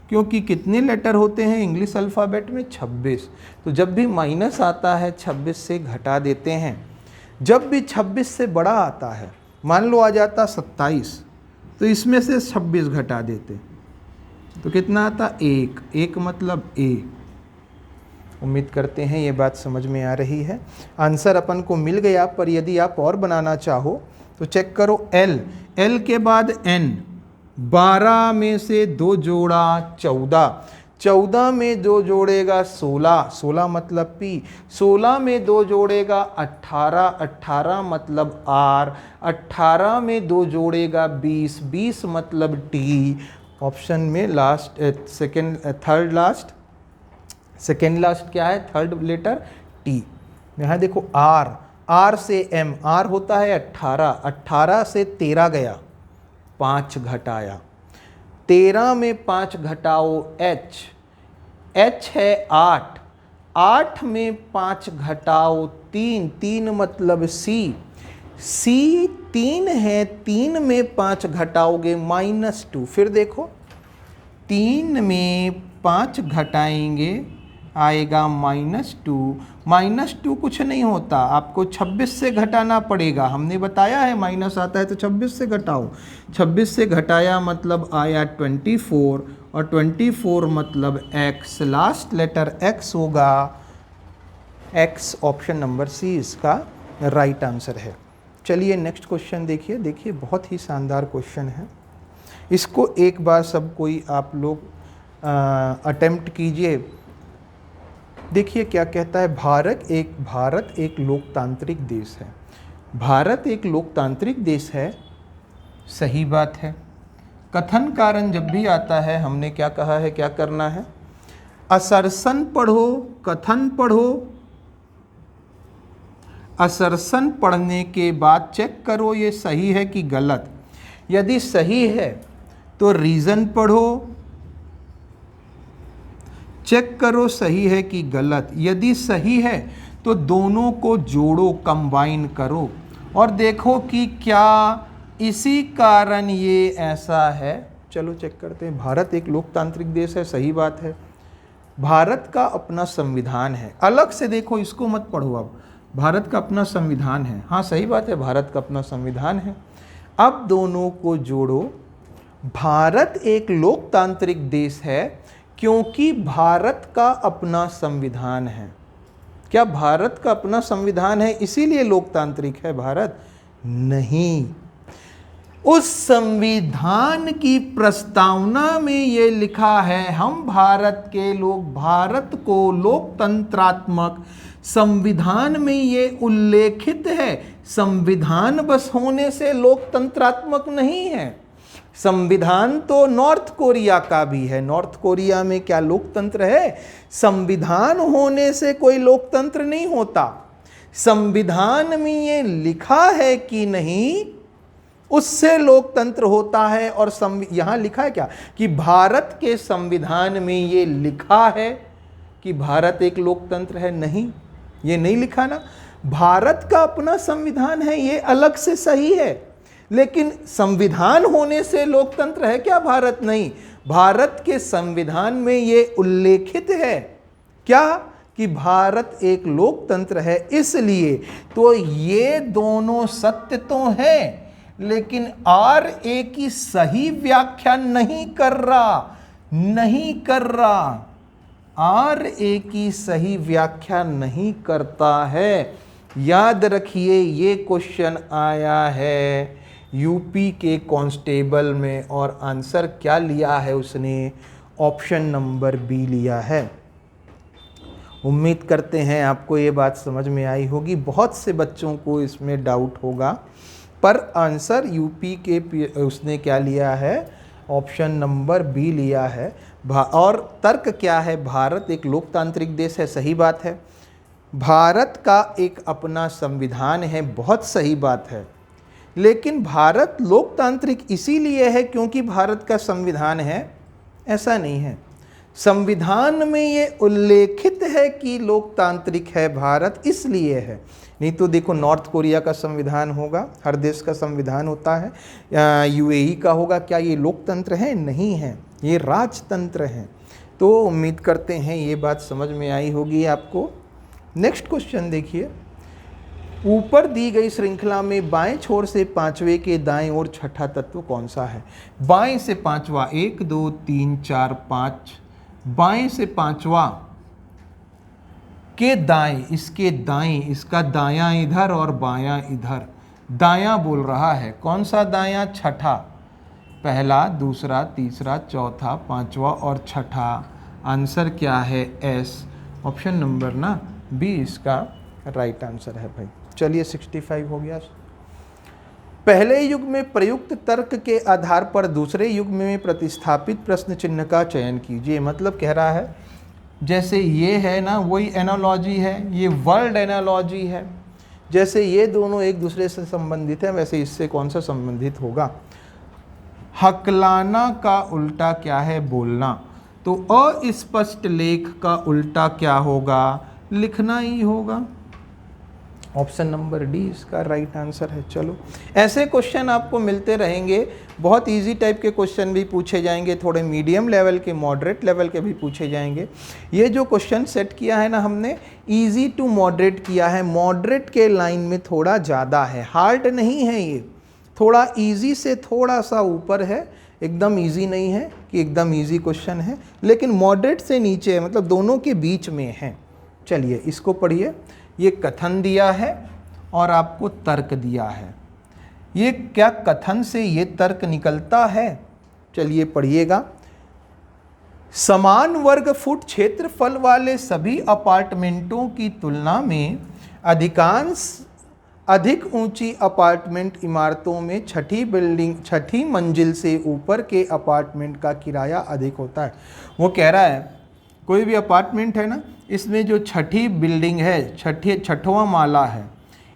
क्योंकि कितने लेटर होते हैं इंग्लिश अल्फ़ाबेट में? 26। तो जब भी माइनस आता है 26 से घटा देते हैं। जब भी 26 से बड़ा आता है, मान लो आ जाता 27, तो इसमें से 26 घटा देते तो कितना आता? 1। 1 मतलब a। उम्मीद करते हैं ये बात समझ में आ रही है। आंसर अपन को मिल गया, पर यदि आप और बनाना चाहो तो चेक करो l। l के बाद n। 12 में से 2 जोड़ा 14। 14 में 2 जोड़ेगा 16। 16 मतलब p। 16 में 2 जोड़ेगा 18। 18 मतलब r। 18 में 2 जोड़ेगा 20। 20 मतलब t। ऑप्शन में लास्ट थर्ड लास्ट क्या है? Third letter t। यहाँ देखो r। r से m। r होता है 18। 18 से 13 गया, 5 घटाया। 13 में 5 घटाओ h। h है 8। 8 में 5 घटाओ 3। 3 मतलब c। c 3 है। 3 में 5 घटाओगे -2। फिर देखो 3 में 5 घटाएंगे आएगा -2। -2 कुछ नहीं होता, आपको 26 से घटाना पड़ेगा। हमने बताया है माइनस आता है तो 26 से घटाओ। 26 से घटाया मतलब आया 24, और 24 मतलब x। लास्ट लेटर x होगा। x ऑप्शन नंबर सी इसका राइट आंसर है। चलिए नेक्स्ट क्वेश्चन देखिए। देखिए बहुत ही शानदार क्वेश्चन है, इसको एक बार सब कोई आप लोग अटेम्प्ट कीजिए। देखिए क्या कहता है। भारत एक लोकतांत्रिक देश है। भारत एक लोकतांत्रिक देश है, सही बात है। कथन कारण जब भी आता है हमने क्या कहा है, क्या करना है? असर्शन पढ़ो, कथन पढ़ो। असर्शन पढ़ने के बाद चेक करो ये सही है कि गलत। यदि सही है तो रीज़न पढ़ो, चेक करो सही है कि गलत। यदि सही है तो दोनों को जोड़ो, कंबाइन करो और देखो कि क्या इसी कारण ये ऐसा है। चलो चेक करते हैं। भारत एक लोकतांत्रिक देश है, सही बात है। भारत का अपना संविधान है। अलग से देखो, इसको मत पढ़ो। अब भारत का अपना संविधान है, हाँ सही बात है, भारत का अपना संविधान है। अब दोनों को जोड़ो। भारत एक लोकतांत्रिक देश है क्योंकि भारत का अपना संविधान है। क्या भारत का अपना संविधान है इसीलिए लोकतांत्रिक है भारत? नहीं। उस संविधान की प्रस्तावना में ये लिखा है, हम भारत के लोग भारत को लोकतंत्रात्मक, संविधान में ये उल्लेखित है। संविधान बस होने से लोकतंत्रात्मक नहीं है। संविधान तो नॉर्थ कोरिया का भी है। नॉर्थ कोरिया में क्या लोकतंत्र है? संविधान होने से कोई लोकतंत्र नहीं होता। संविधान में ये लिखा है कि नहीं, उससे लोकतंत्र होता है। और यहां लिखा है क्या कि भारत के संविधान में ये लिखा है कि भारत एक लोकतंत्र है? नहीं, ये नहीं लिखा ना। भारत का अपना संविधान है, ये अलग से सही है, लेकिन संविधान होने से लोकतंत्र है क्या भारत? नहीं। भारत के संविधान में ये उल्लेखित है क्या कि भारत एक लोकतंत्र है, इसलिए तो ये दोनों सत्य तो हैं, लेकिन RA की सही व्याख्या नहीं कर रहा। RA की सही व्याख्या नहीं करता है। याद रखिए ये क्वेश्चन आया है यूपी के कांस्टेबल में, और आंसर क्या लिया है उसने? ऑप्शन नंबर बी लिया है। उम्मीद करते हैं आपको ये बात समझ में आई होगी। बहुत से बच्चों को इसमें डाउट होगा, पर आंसर यूपी के उसने क्या लिया है? ऑप्शन नंबर बी लिया है। और तर्क क्या है? भारत एक लोकतांत्रिक देश है, सही बात है। भारत का एक अपना संविधान है, बहुत सही बात है। लेकिन भारत लोकतांत्रिक इसीलिए है क्योंकि भारत का संविधान है, ऐसा नहीं है। संविधान में ये उल्लेखित है कि लोकतांत्रिक है भारत, इसलिए है। नहीं तो देखो, नॉर्थ कोरिया का संविधान होगा, हर देश का संविधान होता है, यूएई का होगा, क्या ये लोकतंत्र है? नहीं है, ये राजतंत्र है। तो उम्मीद करते हैं ये बात समझ में आई होगी आपको। नेक्स्ट क्वेश्चन देखिए, ऊपर दी गई श्रृंखला में बाएं छोर से पांचवे के दाएं ओर छठा तत्व कौन सा है? बाएं से पांचवा, 1 2 3 4 5, बाएं से पांचवा के दाएं, इसके दाएं, इसका दायां इधर और बायां इधर, दायां बोल रहा है। कौन सा दायां? छठा। पहला, दूसरा, तीसरा, चौथा, पांचवा और छठा। आंसर क्या है? एस। ऑप्शन नंबर ना बी इसका राइट आंसर है भाई। चलिए 65 हो गया। पहले युग में प्रयुक्त तर्क के आधार पर दूसरे युग में प्रतिस्थापित प्रश्न चिन्ह का चयन कीजिए। मतलब कह रहा है जैसे ये है ना, वही एनालॉजी है, ये वर्ड एनालॉजी है। जैसे ये दोनों एक दूसरे से संबंधित है, वैसे इससे कौन सा संबंधित होगा? हकलाना का उल्टा क्या है? बोलना। तो अस्पष्ट लेख का उल्टा क्या होगा? लिखना ही होगा। ऑप्शन नंबर डी इसका राइट आंसर है। चलो, ऐसे क्वेश्चन आपको मिलते रहेंगे। बहुत इजी टाइप के क्वेश्चन भी पूछे जाएंगे, थोड़े मीडियम लेवल के, मॉडरेट लेवल के भी पूछे जाएंगे। ये जो क्वेश्चन सेट किया है ना हमने, इजी टू मॉडरेट किया है। मॉडरेट के लाइन में थोड़ा ज़्यादा है, हार्ड नहीं है ये, थोड़ा इजी से थोड़ा सा ऊपर है। एकदम इजी नहीं है कि एकदम इजी क्वेश्चन है, लेकिन मॉडरेट से नीचे है, मतलब दोनों के बीच में है। चलिए इसको पढ़िए। ये कथन दिया है और आपको तर्क दिया है। ये क्या कथन से ये तर्क निकलता है? चलिए पढ़िएगा। समान वर्ग फुट क्षेत्रफल वाले सभी अपार्टमेंटों की तुलना में अधिक ऊंची अपार्टमेंट इमारतों में छठी मंजिल से ऊपर के अपार्टमेंट का किराया अधिक होता है। वो कह रहा है कोई भी अपार्टमेंट है ना, इसमें जो छठी बिल्डिंग है, छठवां माला है,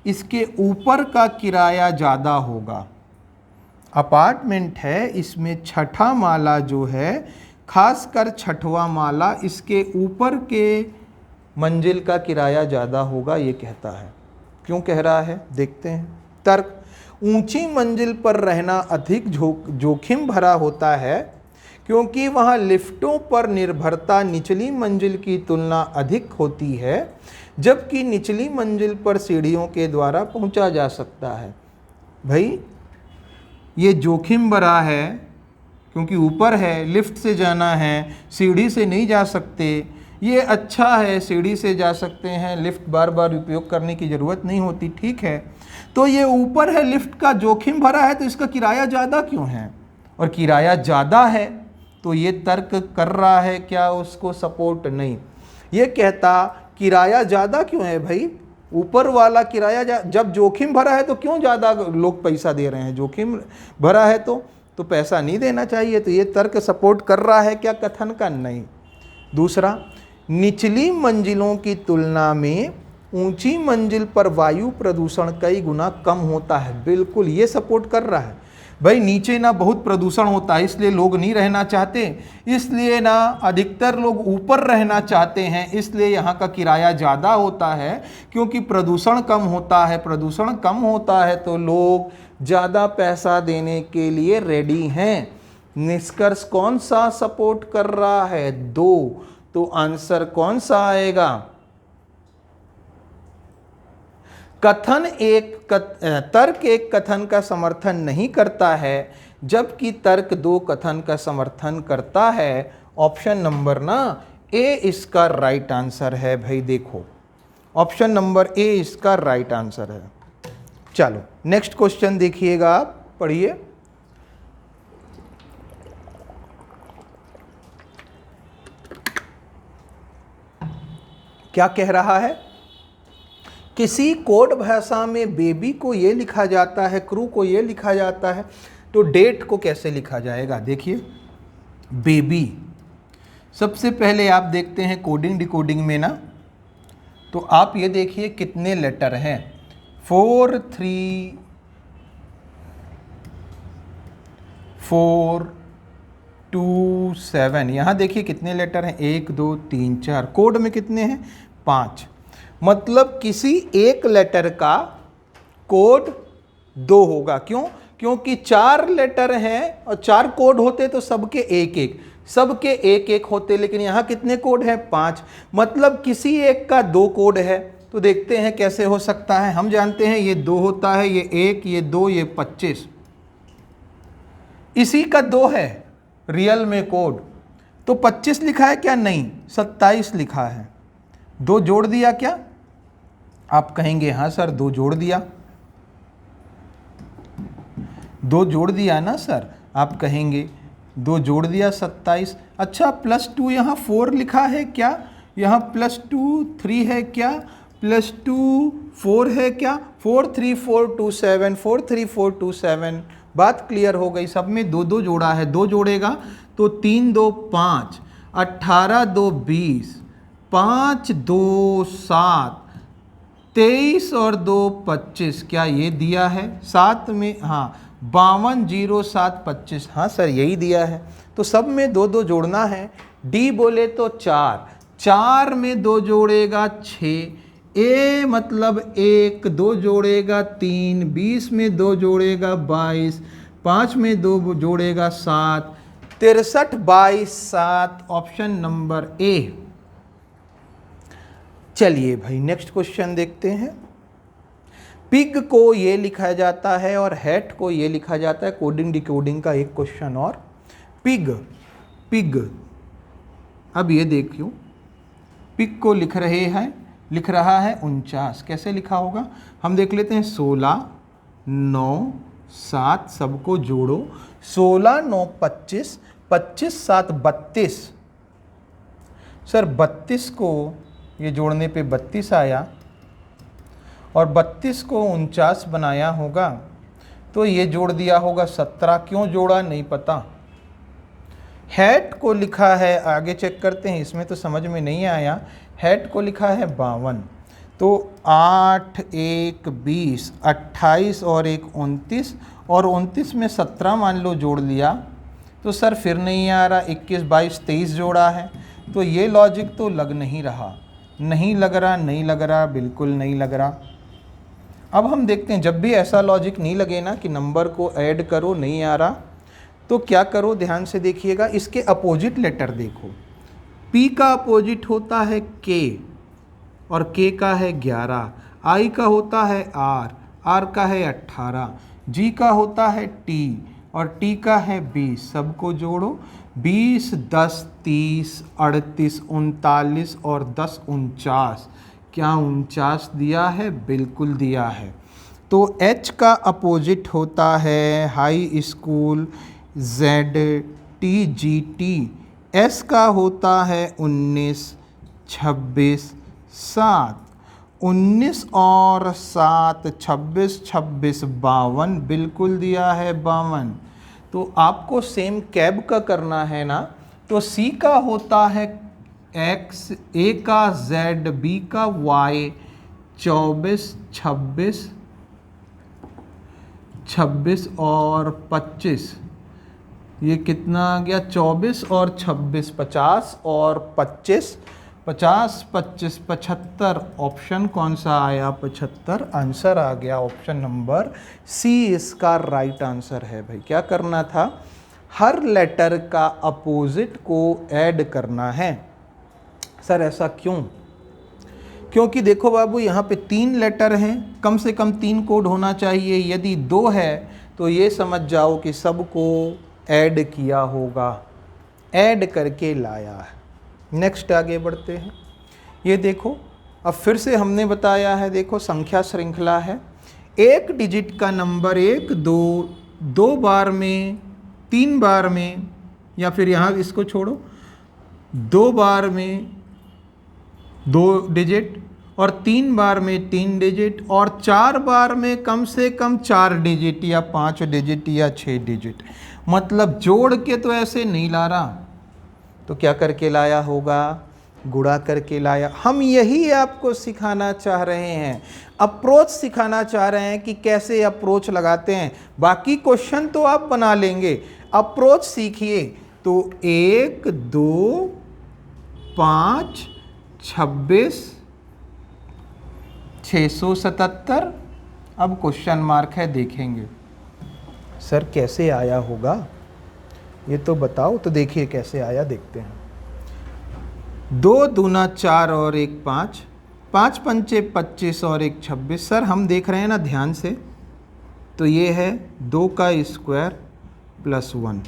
इसके ऊपर का किराया ज़्यादा होगा। अपार्टमेंट है, इसमें छठा माला जो है, खासकर छठवां माला, इसके ऊपर के मंजिल का किराया ज़्यादा होगा, ये कहता है। क्यों कह रहा है देखते हैं। तर्क, ऊंची मंजिल पर रहना अधिक जोखिम भरा होता है क्योंकि वहाँ लिफ्टों पर निर्भरता निचली मंजिल की तुलना अधिक होती है, जबकि निचली मंजिल पर सीढ़ियों के द्वारा पहुँचा जा सकता है। भाई ये जोखिम भरा है क्योंकि ऊपर है, लिफ्ट से जाना है, सीढ़ी से नहीं जा सकते। ये अच्छा है, सीढ़ी से जा सकते हैं, लिफ्ट बार बार उपयोग करने की ज़रूरत नहीं होती, ठीक है। तो ये ऊपर है, लिफ्ट का जोखिम भरा है, तो इसका किराया ज़्यादा क्यों है? और किराया ज़्यादा है तो ये तर्क कर रहा है क्या उसको सपोर्ट? नहीं। ये कहता किराया ज़्यादा क्यों है भाई? ऊपर वाला किराया जब जोखिम भरा है तो क्यों ज़्यादा लोग पैसा दे रहे हैं? जोखिम भरा है तो पैसा नहीं देना चाहिए। तो ये तर्क सपोर्ट कर रहा है क्या कथन का? नहीं। दूसरा, निचली मंजिलों की तुलना में ऊंची मंजिल पर वायु प्रदूषण कई गुना कम होता है। बिल्कुल ये सपोर्ट कर रहा है। भाई नीचे ना बहुत प्रदूषण होता है, इसलिए लोग नहीं रहना चाहते, इसलिए ना अधिकतर लोग ऊपर रहना चाहते हैं, इसलिए यहाँ का किराया ज़्यादा होता है क्योंकि प्रदूषण कम होता है। प्रदूषण कम होता है तो लोग ज़्यादा पैसा देने के लिए रेडी हैं। निष्कर्ष कौन सा सपोर्ट कर रहा है? 2। तो आंसर कौन सा आएगा? तर्क एक कथन का समर्थन नहीं करता है, जबकि तर्क 2 कथन का समर्थन करता है। ऑप्शन नंबर ना ए इसका राइट आंसर है भाई। देखो ऑप्शन नंबर ए इसका राइट आंसर है। चलो नेक्स्ट क्वेश्चन देखिएगा आप। पढ़िए। क्या कह रहा है? किसी कोड भाषा में बेबी को ये लिखा जाता है, क्रू को ये लिखा जाता है, तो डेट को कैसे लिखा जाएगा? देखिए बेबी, सबसे पहले आप देखते हैं कोडिंग डिकोडिंग में ना, तो आप ये देखिए कितने लेटर हैं, 4 3 4 2 7। यहाँ देखिए कितने लेटर हैं, 1 2 3 4। कोड में कितने हैं? 5। मतलब किसी एक लेटर का कोड 2 होगा। क्यों? क्योंकि 4 लेटर हैं और 4 कोड होते तो सबके एक एक होते, लेकिन यहाँ कितने कोड हैं? 5। मतलब किसी एक का 2 कोड है। तो देखते हैं कैसे हो सकता है। हम जानते हैं ये 2 होता है, ये 1, ये 2, ये 25। इसी का 2 है रियल में कोड, तो 25 लिखा है क्या? नहीं, 27 लिखा है। 2 जोड़ दिया क्या? आप कहेंगे हाँ सर 2 जोड़ दिया। 2 जोड़ दिया ना सर, आप कहेंगे 2 जोड़ दिया 27। अच्छा +2 यहाँ 4 लिखा है क्या? यहाँ +2 3 है क्या? +2 4 है क्या? 4 3 4 2 7, 4 3 4 2 7। बात क्लियर हो गई। सब में 2 2 जोड़ा है। 2 जोड़ेगा तो 3 2 5, 18 2 20, 5 2 7, 23 और 2 25। क्या ये दिया है? 7 में हाँ 52 0 7 25। हाँ सर यही दिया है। तो सब में 2 2 जोड़ना है। डी बोले तो 4, 4 में 2 जोड़ेगा 6, ए मतलब 1, 2 जोड़ेगा 3, 20 में 2 जोड़ेगा 22, 5 में 2 जोड़ेगा 7, 63 22 7। Option number A. चलिए भाई नेक्स्ट क्वेश्चन देखते हैं। पिग को ये लिखा जाता है और हैट को ये लिखा जाता है। कोडिंग डिकोडिंग का एक क्वेश्चन और। पिग, पिग, अब ये देखियो, पिग को लिख रहा है 49। कैसे लिखा होगा? हम देख लेते हैं। 16 9 7, सबको जोड़ो। 16 9 25, 25 7 32। सर 32 को ये जोड़ने पे 32 आया और 32 को 49 बनाया होगा, तो ये जोड़ दिया होगा 17। क्यों जोड़ा नहीं पता। हैट को लिखा है, आगे चेक करते हैं, इसमें तो समझ में नहीं आया। हैट को लिखा है 52, तो 8 1 20, 28 और 1 29, और 29 में 17 मान लो जोड़ लिया, तो सर फिर नहीं आ रहा। 21 22 23 जोड़ा है, तो ये लॉजिक तो लग नहीं रहा। नहीं लग रहा, बिल्कुल नहीं लग रहा। अब हम देखते हैं, जब भी ऐसा लॉजिक नहीं लगे ना कि नंबर को ऐड करो नहीं आ रहा, तो क्या करो, ध्यान से देखिएगा। इसके अपोजिट लेटर देखो। P का अपोजिट होता है K और K का है 11, I का होता है R, R का है 18, G का होता है T और T का है 20। सबको जोड़ो। 20 10 30 38 39 और 10 49। क्या 49 दिया है? बिल्कुल दिया है। तो H का अपोजिट होता है high school, Z TGT। S का होता है 19 26 7। 19 और 7 26 26 52। बिल्कुल दिया है 52। तो आपको सेम कैब का करना है ना, तो C का होता है X, A का Z, B का Y, 24 26 26 और 25। ये कितना आ गया? 24 और 26 50 और 25 50 25 75। ऑप्शन कौन सा आया? 75 आंसर आ गया। ऑप्शन नंबर सी इसका राइट आंसर है। भाई क्या करना था? हर लेटर का अपोजिट को ऐड करना है। सर ऐसा क्यों? क्योंकि देखो बाबू, यहाँ पे 3 लेटर हैं, कम से कम 3 कोड होना चाहिए। यदि 2 है तो ये समझ जाओ कि सबको ऐड किया होगा, ऐड करके लाया है। नेक्स्ट आगे बढ़ते हैं। ये देखो, अब फिर से हमने बताया है, देखो संख्या श्रृंखला है। एक डिजिट का नंबर 1 2 2 बार में, 3 बार में, या फिर यहाँ इसको छोड़ो, 2 बार में 2 डिजिट और 3 बार में 3 डिजिट और 4 बार में कम से कम 4 डिजिट या 5 डिजिट या 6 डिजिट। मतलब जोड़ के तो ऐसे नहीं ला रहा, तो क्या करके लाया होगा? गुणा करके लाया। हम यही आपको सिखाना चाह रहे हैं, अप्रोच सिखाना चाह रहे हैं कि कैसे अप्रोच लगाते हैं। बाकी क्वेश्चन तो आप बना लेंगे, अप्रोच सीखिए। तो 1 2 5 26 677। अब क्वेश्चन मार्क है, देखेंगे सर कैसे आया होगा, ये तो बताओ। तो देखिए कैसे आया, देखते हैं। 2 दूना 4 और 1 5, 5 पंचे 25 और 1 26। सर हम देख रहे हैं ना ध्यान से, तो ये है 2 का square plus 1,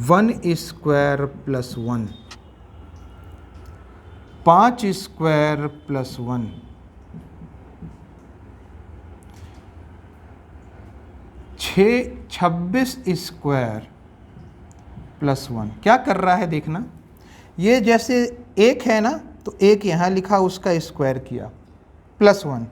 1 square plus 1, 5 square plus 1, 26 square plus 1। क्या कर रहा है देखना, ये जैसे 1 है ना, तो 1 यहाँ लिखा, उसका स्क्वायर किया प्लस 1।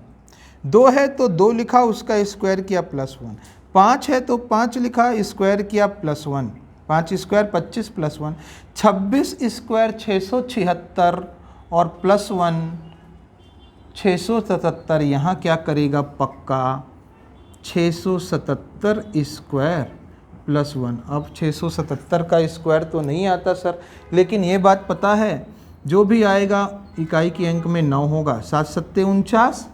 2 है तो 2 लिखा, उसका स्क्वायर किया प्लस 1। 5 है तो 5 लिखा, स्क्वायर किया प्लस 1। 5 square 25 plus 1। 26 स्क्वायर 676 और प्लस 1 677। यहाँ क्या करेगा पक्का, 677 स्क्वायर प्लस 1। अब 677 का स्क्वायर तो नहीं आता सर, लेकिन ये बात पता है, जो भी आएगा इकाई के अंक में 9 होगा। 7 सत्ते 49,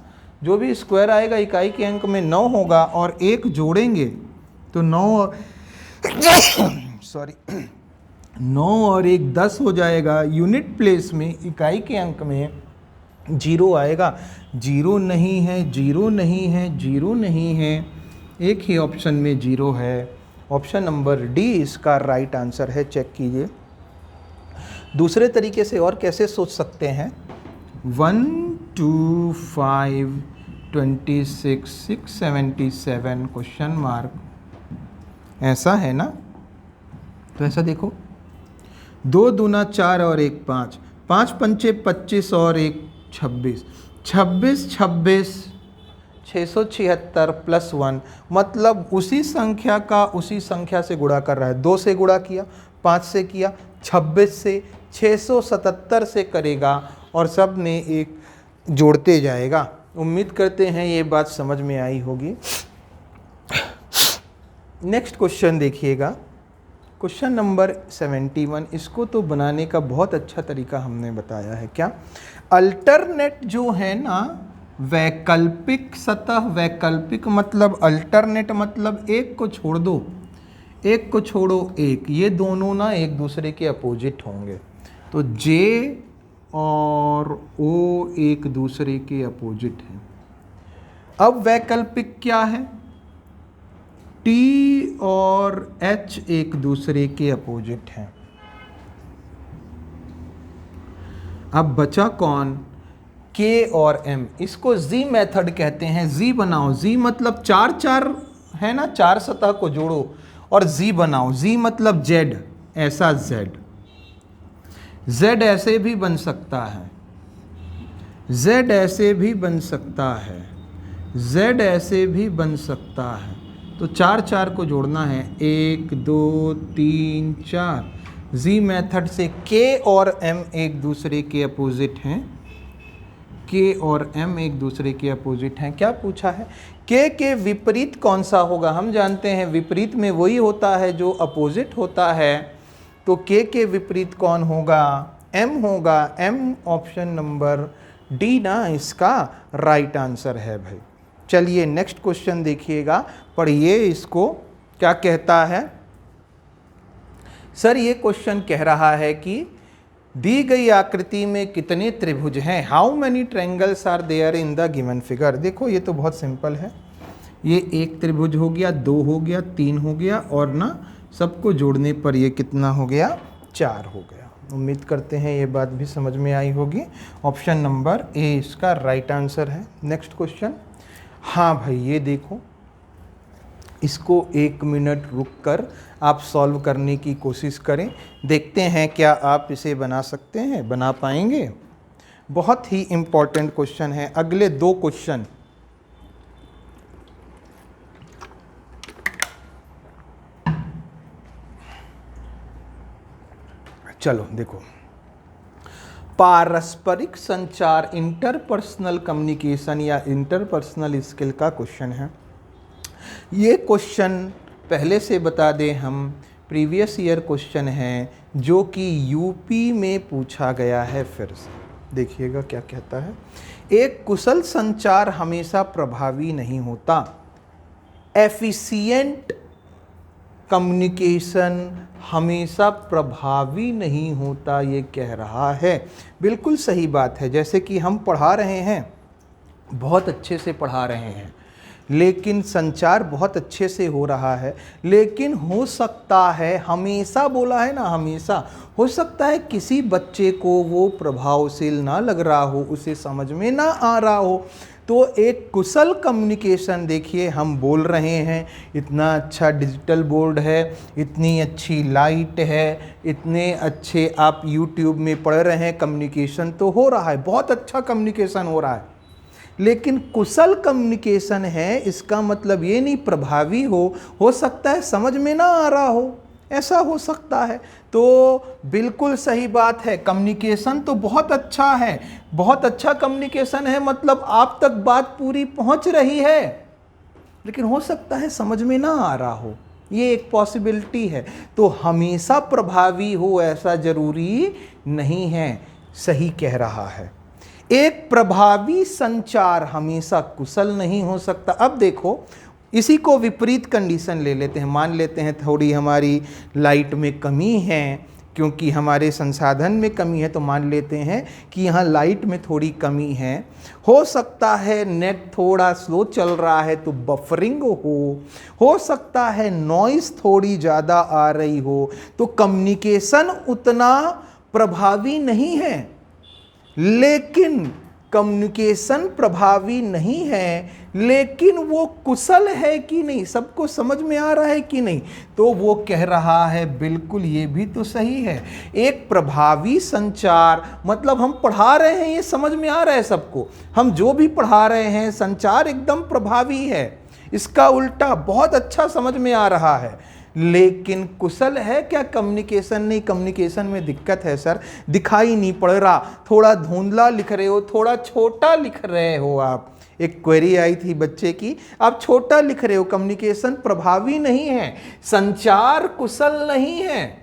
जो भी स्क्वायर आएगा इकाई के अंक में 9 होगा, और 1 जोड़ेंगे तो 9 और 1 10 हो जाएगा। यूनिट प्लेस में इकाई के अंक में 0 आएगा। 0 नहीं है, 0 नहीं है, 0 नहीं है, एक ही ऑप्शन में 0 है। ऑप्शन नंबर डी इसका राइट आंसर है। चेक कीजिए। दूसरे तरीके से और कैसे सोच सकते हैं, 1 2 5 26 677 क्वेश्चन मार्क, ऐसा है ना। तो ऐसा देखो, 2 दूना 4 और 1 5, 5 पंचे 25 और 1 26, 26 26 676 प्लस 1। मतलब उसी संख्या का उसी संख्या से गुणा कर रहा है। 2 से गुणा किया, 5 से किया, 26 से, 677 से करेगा, और सब में 1 जोड़ते जाएगा। उम्मीद करते हैं ये बात समझ में आई होगी। नेक्स्ट क्वेश्चन देखिएगा, क्वेश्चन नंबर 71। इसको तो बनाने का बहुत अच्छा तरीका हमने बताया है। क्या, अल्टरनेट जो है ना, वैकल्पिक सतह, वैकल्पिक मतलब अल्टरनेट मतलब एक को छोड़ दो, एक को छोड़ो एक, ये दोनों ना एक दूसरे के अपोजिट होंगे। तो J और O एक दूसरे के अपोजिट हैं। अब वैकल्पिक क्या है, T और H एक दूसरे के अपोजिट हैं। अब बचा कौन, K और M। इसको Z मेथड कहते हैं। Z बनाओ, Z मतलब 4 4 है ना, 4 सतह को जोड़ो और Z बनाओ। Z मतलब Z, ऐसा Z। Z ऐसे भी बन सकता है, Z ऐसे भी बन सकता है, Z ऐसे भी बन सकता है। तो 4 4 को जोड़ना है, 1 2 3 4। Z मेथड से K और M एक दूसरे के अपोजिट हैं। K और M एक दूसरे के अपोजिट हैं। क्या पूछा है, K के विपरीत कौन सा होगा। हम जानते हैं विपरीत में वही होता है जो अपोजिट होता है। तो K के विपरीत कौन होगा, M होगा। M ऑप्शन नंबर डी ना इसका राइट आंसर है भाई। चलिए नेक्स्ट क्वेश्चन देखिएगा, पढ़िए इसको क्या कहता है। सर ये क्वेश्चन कह रहा है कि दी गई आकृति में कितने त्रिभुज हैं, how many triangles are there in the given figure. देखो ये तो बहुत सिंपल है, ये एक त्रिभुज हो गया, 2 हो गया, 3 हो गया, और ना सबको जोड़ने पर ये कितना हो गया, 4 हो गया। उम्मीद करते हैं ये बात भी समझ में आई होगी। ऑप्शन नंबर ए इसका राइट आंसर है। नेक्स्ट क्वेश्चन, हाँ भाई ये देखो, इसको 1 मिनट रुक कर आप सॉल्व करने की कोशिश करें। देखते हैं क्या आप इसे बना सकते हैं, बना पाएंगे। बहुत ही इम्पॉर्टेंट क्वेश्चन है। अगले 2 क्वेश्चन चलो देखो, पारस्परिक संचार इंटरपर्सनल कम्युनिकेशन या इंटरपर्सनल स्किल का क्वेश्चन है। ये क्वेश्चन पहले से बता दें हम, प्रीवियस ईयर क्वेश्चन है जो कि यूपी में पूछा गया है। फिर से देखिएगा क्या कहता है। एक कुशल संचार हमेशा प्रभावी नहीं होता। एफिशिएंट कम्युनिकेशन हमेशा प्रभावी नहीं होता, ये कह रहा है। बिल्कुल सही बात है। जैसे कि हम पढ़ा रहे हैं, बहुत अच्छे से पढ़ा रहे हैं, लेकिन संचार बहुत अच्छे से हो रहा है, लेकिन हो सकता है, हमेशा बोला है ना, हमेशा हो सकता है किसी बच्चे को वो प्रभावशील ना लग रहा हो, उसे समझ में ना आ रहा हो। तो एक कुशल कम्युनिकेशन, देखिए हम बोल रहे हैं, इतना अच्छा डिजिटल बोर्ड है, इतनी अच्छी लाइट है, इतने अच्छे आप YouTube में पढ़ रहे हैं, कम्युनिकेशन तो हो रहा है, बहुत अच्छा कम्युनिकेशन हो रहा है। लेकिन कुशल कम्युनिकेशन है, इसका मतलब ये नहीं प्रभावी हो सकता है समझ में ना आ रहा हो, ऐसा हो सकता है। तो बिल्कुल सही बात है, कम्युनिकेशन तो बहुत अच्छा है, बहुत अच्छा कम्युनिकेशन है, मतलब आप तक बात पूरी पहुंच रही है, लेकिन हो सकता है समझ में ना आ रहा हो, ये एक पॉसिबिलिटी है। तो हमेशा प्रभावी हो ऐसा जरूरी नहीं है, सही कह रहा है। एक प्रभावी संचार हमेशा कुशल नहीं हो सकता। अब देखो, इसी को विपरीत कंडीशन ले लेते हैं। मान लेते हैं थोड़ी हमारी लाइट में कमी है, क्योंकि हमारे संसाधन में कमी है, तो मान लेते हैं कि यहाँ लाइट में थोड़ी कमी है। हो सकता है नेट थोड़ा स्लो चल रहा है तो बफरिंग हो सकता है नॉइस थोड़ी ज़्यादा आ रही हो, तो कम्युनिकेशन उतना प्रभावी नहीं है। लेकिन कम्युनिकेशन प्रभावी नहीं है, लेकिन वो कुशल है कि नहीं, सबको समझ में आ रहा है कि नहीं, तो वो कह रहा है बिल्कुल ये भी तो सही है। एक प्रभावी संचार मतलब हम पढ़ा रहे हैं, ये समझ में आ रहा है सबको, हम जो भी पढ़ा रहे हैं संचार एकदम प्रभावी है, इसका उल्टा बहुत अच्छा समझ में आ रहा है। लेकिन कुशल है क्या कम्युनिकेशन? नहीं, कम्युनिकेशन में दिक्कत है सर, दिखाई नहीं पड़ रहा, थोड़ा धुंधला लिख रहे हो, थोड़ा छोटा लिख रहे हो आप। एक क्वेरी आई थी बच्चे की, आप छोटा लिख रहे हो, कम्युनिकेशन प्रभावी नहीं है, संचार कुशल नहीं है।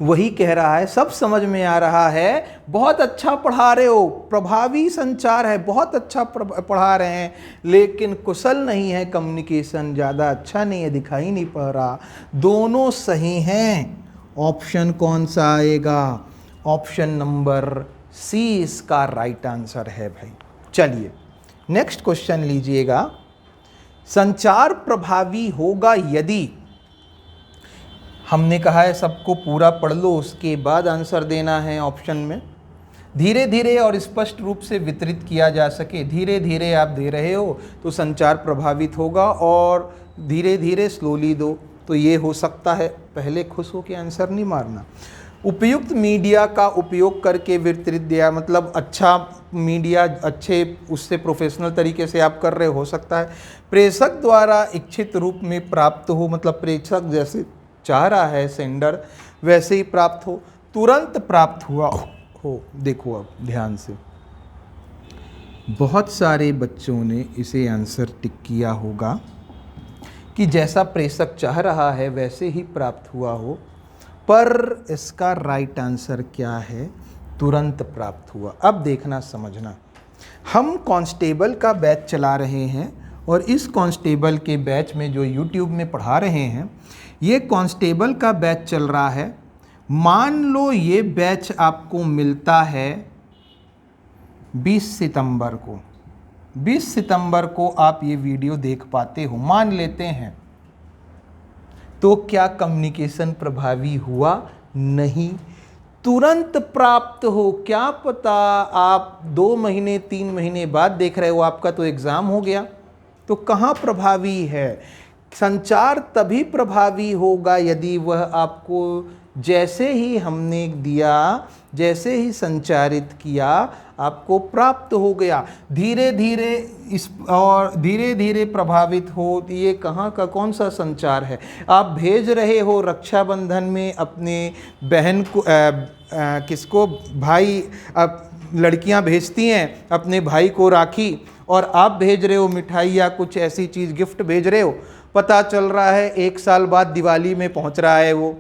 वही कह रहा है, सब समझ में आ रहा है, बहुत अच्छा पढ़ा रहे हो, प्रभावी संचार है, बहुत अच्छा पढ़ा रहे हैं, लेकिन कुशल नहीं है, कम्युनिकेशन ज़्यादा अच्छा नहीं है, दिखाई नहीं पड़ रहा। दोनों सही हैं। ऑप्शन कौन सा आएगा? ऑप्शन नंबर सी इसका राइट आंसर है भाई। चलिए नेक्स्ट क्वेश्चन लीजिएगा। संचार प्रभावी होगा यदि, हमने कहा है सबको पूरा पढ़ लो, उसके बाद आंसर देना है ऑप्शन में। धीरे धीरे और स्पष्ट रूप से वितरित किया जा सके, धीरे धीरे आप दे रहे हो तो संचार प्रभावित होगा, और धीरे धीरे स्लोली दो तो ये हो सकता है। पहले खुश हो के आंसर नहीं मारना। उपयुक्त मीडिया का उपयोग करके वितरित दिया, मतलब अच्छा मीडिया, अच्छे उससे प्रोफेशनल तरीके से आप कर रहे हो सकता है। प्रेषक द्वारा इच्छित रूप में प्राप्त हो, मतलब प्रेषक जैसे चाह रहा है सेंडर वैसे ही प्राप्त हो, तुरंत प्राप्त हुआ हो। देखो अब ध्यान से, बहुत सारे बच्चों ने इसे आंसर टिक किया होगा कि जैसा प्रेषक चाह रहा है वैसे ही प्राप्त हुआ हो, पर इसका राइट आंसर क्या है? तुरंत प्राप्त हुआ। अब देखना समझना, हम कांस्टेबल का बैच चला रहे हैं, और इस कांस्टेबल के बैच में जो YouTube में पढ़ा रहे हैं, ये कांस्टेबल का बैच चल रहा है। मान लो ये बैच आपको मिलता है 20 सितंबर को, 20 सितंबर को आप ये वीडियो देख पाते हो, मान लेते हैं, तो क्या कम्युनिकेशन प्रभावी हुआ? नहीं। तुरंत प्राप्त हो, क्या पता आप 2 महीने 3 महीने बाद देख रहे हो, आपका तो एग्ज़ाम हो गया, तो कहाँ प्रभावी है? संचार तभी प्रभावी होगा यदि वह आपको जैसे ही हमने दिया, जैसे ही संचारित किया, आपको प्राप्त हो गया। धीरे धीरे धीरे धीरे प्रभावित हो, ये कहाँ का कौन सा संचार है? आप भेज रहे हो रक्षाबंधन में अपने बहन को किसको, भाई, अब लड़कियां भेजती हैं अपने भाई को राखी, और आप भेज रहे हो मिठाई या कुछ ऐसी चीज़, गिफ्ट भेज रहे हो। पता चल रहा है 1 साल बाद दिवाली में पहुंच रहा है वो,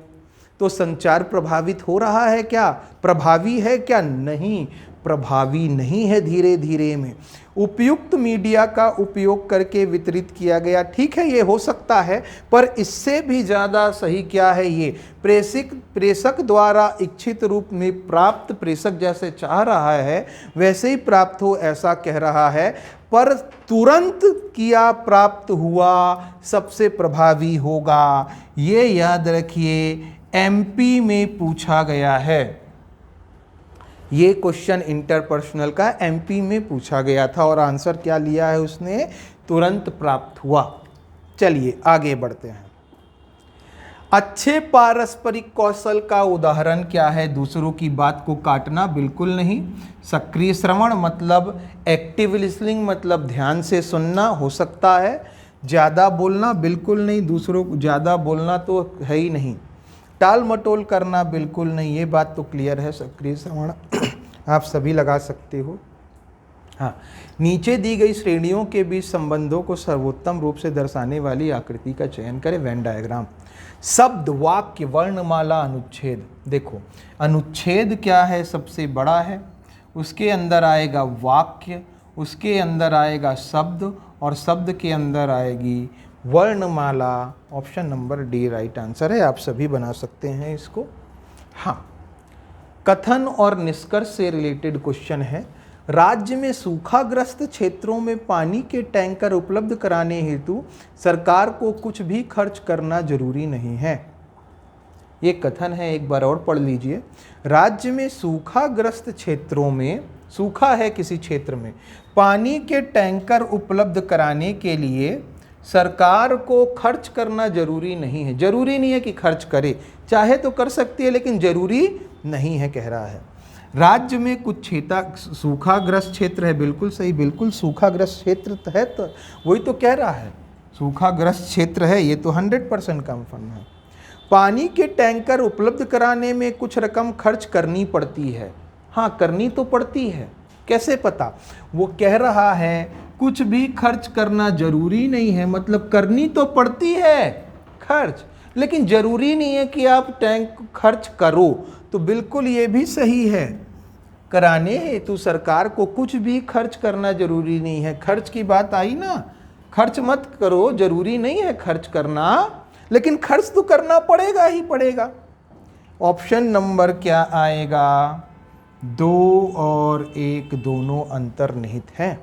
तो संचार प्रभावित हो रहा है क्या? प्रभावी है क्या? नहीं, प्रभावी नहीं है। धीरे धीरे में उपयुक्त मीडिया का उपयोग करके वितरित किया गया, ठीक है, ये हो सकता है, पर इससे भी ज़्यादा सही क्या है? ये प्रेषक द्वारा इच्छित रूप में प्राप्त, प्रेषक जैसे चाह रहा है वैसे ही प्राप्त हो, ऐसा कह रहा है, पर तुरंत किया प्राप्त हुआ सबसे प्रभावी होगा। ये याद रखिए, एमपी में पूछा गया है। ये क्वेश्चन इंटरपर्सनल का एमपी में पूछा गया था, और आंसर क्या लिया है उसने? तुरंत प्राप्त हुआ। चलिए आगे बढ़ते हैं। अच्छे पारस्परिक कौशल का उदाहरण क्या है? दूसरों की बात को काटना, बिल्कुल नहीं। सक्रिय श्रवण मतलब एक्टिव लिसनिंग, मतलब ध्यान से सुनना हो सकता है। ज़्यादा बोलना, बिल्कुल नहीं, दूसरों को ज़्यादा बोलना तो है ही नहीं। टाल मटोल करना, बिल्कुल नहीं, ये बात तो क्लियर है। सक्रिय श्रवण आप सभी लगा सकते हो। हाँ, नीचे दी गई श्रेणियों के बीच संबंधों को सर्वोत्तम रूप से दर्शाने वाली आकृति का चयन करें। Venn diagram. शब्द, वाक्य, वर्णमाला, अनुच्छेद। देखो, अनुच्छेद क्या है? सबसे बड़ा है, उसके अंदर आएगा वाक्य, उसके अंदर आएगा शब्द, और शब्द के अंदर आएगी वर्णमाला। Option number D right answer है। आप सभी बना सकते हैं इसको। हाँ, कथन और निष्कर्ष से रिलेटेड क्वेश्चन है। राज्य में सूखाग्रस्त क्षेत्रों में पानी के टैंकर उपलब्ध कराने हेतु सरकार को कुछ भी खर्च करना जरूरी नहीं है। ये कथन है, एक बार और पढ़ लीजिए। राज्य में सूखाग्रस्त क्षेत्रों में, सूखा है किसी क्षेत्र में, पानी के टैंकर उपलब्ध कराने के लिए सरकार को खर्च करना जरूरी नहीं है। जरूरी नहीं है कि खर्च करे, चाहे तो कर सकती है, लेकिन जरूरी नहीं है कह रहा है। राज्य में कुछ क्षेत्र सूखाग्रस्त क्षेत्र है, बिल्कुल सही, बिल्कुल सूखाग्रस्त क्षेत्र है, तो वही तो कह रहा है, सूखाग्रस्त क्षेत्र है, ये तो 100% कंफर्म है। पानी के टैंकर उपलब्ध कराने में कुछ रकम खर्च करनी पड़ती है। हाँ, करनी तो पड़ती है, कैसे पता? वो कह रहा है कुछ भी खर्च करना जरूरी नहीं है, मतलब करनी तो पड़ती है खर्च, लेकिन जरूरी नहीं है कि आप टैंक खर्च करो। तो बिल्कुल ये भी सही है, कराने हेतु सरकार को कुछ भी खर्च करना जरूरी नहीं है। खर्च की बात आई ना, खर्च मत करो, जरूरी नहीं है खर्च करना, लेकिन खर्च तो करना पड़ेगा ही पड़ेगा। ऑप्शन नंबर क्या आएगा? 2 और 1 दोनों अंतर्निहित हैं।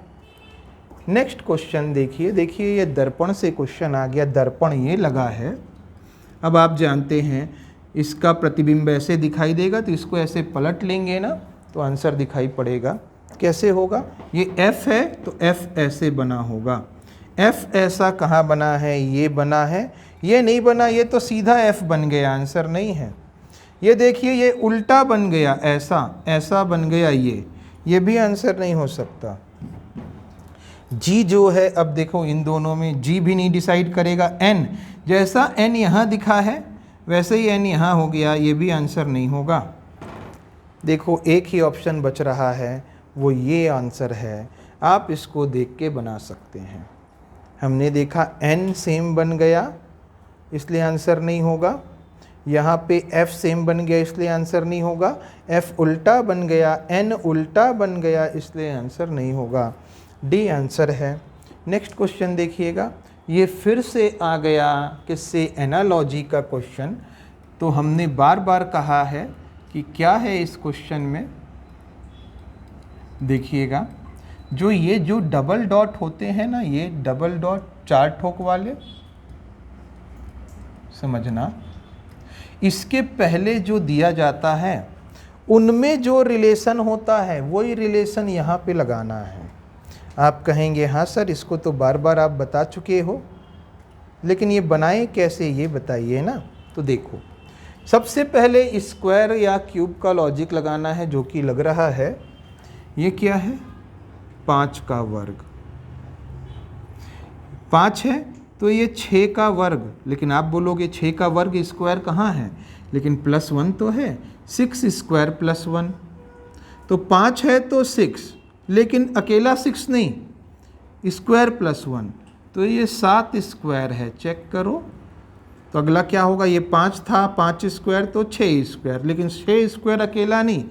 नेक्स्ट क्वेश्चन देखिए, ये दर्पण से क्वेश्चन आ गया। दर्पण ये लगा है, अब आप जानते हैं इसका प्रतिबिंब ऐसे दिखाई देगा, तो इसको ऐसे पलट लेंगे ना तो आंसर दिखाई पड़ेगा। कैसे होगा? ये F है तो F ऐसे बना होगा। F ऐसा कहाँ बना है? ये बना है, ये नहीं बना, ये तो सीधा F बन गया, आंसर नहीं है। ये देखिए, ये उल्टा बन गया, ऐसा बन गया, ये भी आंसर नहीं हो सकता। G जो है, अब देखो इन दोनों में G भी नहीं डिसाइड करेगा। N, जैसा N यहाँ दिखा है वैसे ही N यहाँ हो गया, ये भी आंसर नहीं होगा। देखो एक ही ऑप्शन बच रहा है, वो ये आंसर है। आप इसको देख के बना सकते हैं। हमने देखा N सेम बन गया, इसलिए आंसर नहीं होगा। यहाँ पे F सेम बन गया, इसलिए आंसर नहीं होगा। F उल्टा बन गया, N उल्टा बन गया, इसलिए आंसर नहीं होगा। डी आंसर है। नेक्स्ट क्वेश्चन देखिएगा, ये फिर से आ गया किससे? एनालॉजी का क्वेश्चन। तो हमने बार बार कहा है कि क्या है इस क्वेश्चन में, देखिएगा, जो डबल डॉट होते हैं ना, ये डबल डॉट 4 ठोक वाले, समझना, इसके पहले जो दिया जाता है उनमें जो रिलेशन होता है वही रिलेशन यहाँ पे लगाना है। आप कहेंगे हाँ सर, इसको तो बार बार आप बता चुके हो, लेकिन ये बनाएं कैसे ये बताइए ना। तो देखो, सबसे पहले स्क्वायर या क्यूब का लॉजिक लगाना है, जो कि लग रहा है ये क्या है, 5 का वर्ग। 5 है तो ये 6 का वर्ग, लेकिन आप बोलोगे 6 का वर्ग स्क्वायर कहाँ है, लेकिन +1 तो है, 6 स्क्वायर +1। तो 5 है तो 6, लेकिन अकेला 6 नहीं, स्क्वायर +1, तो ये 7 स्क्वायर है। चेक करो, तो अगला क्या होगा, ये 5 था, 5 स्क्वायर तो 6 स्क्वायर, लेकिन 6 स्क्वायर अकेला नहीं,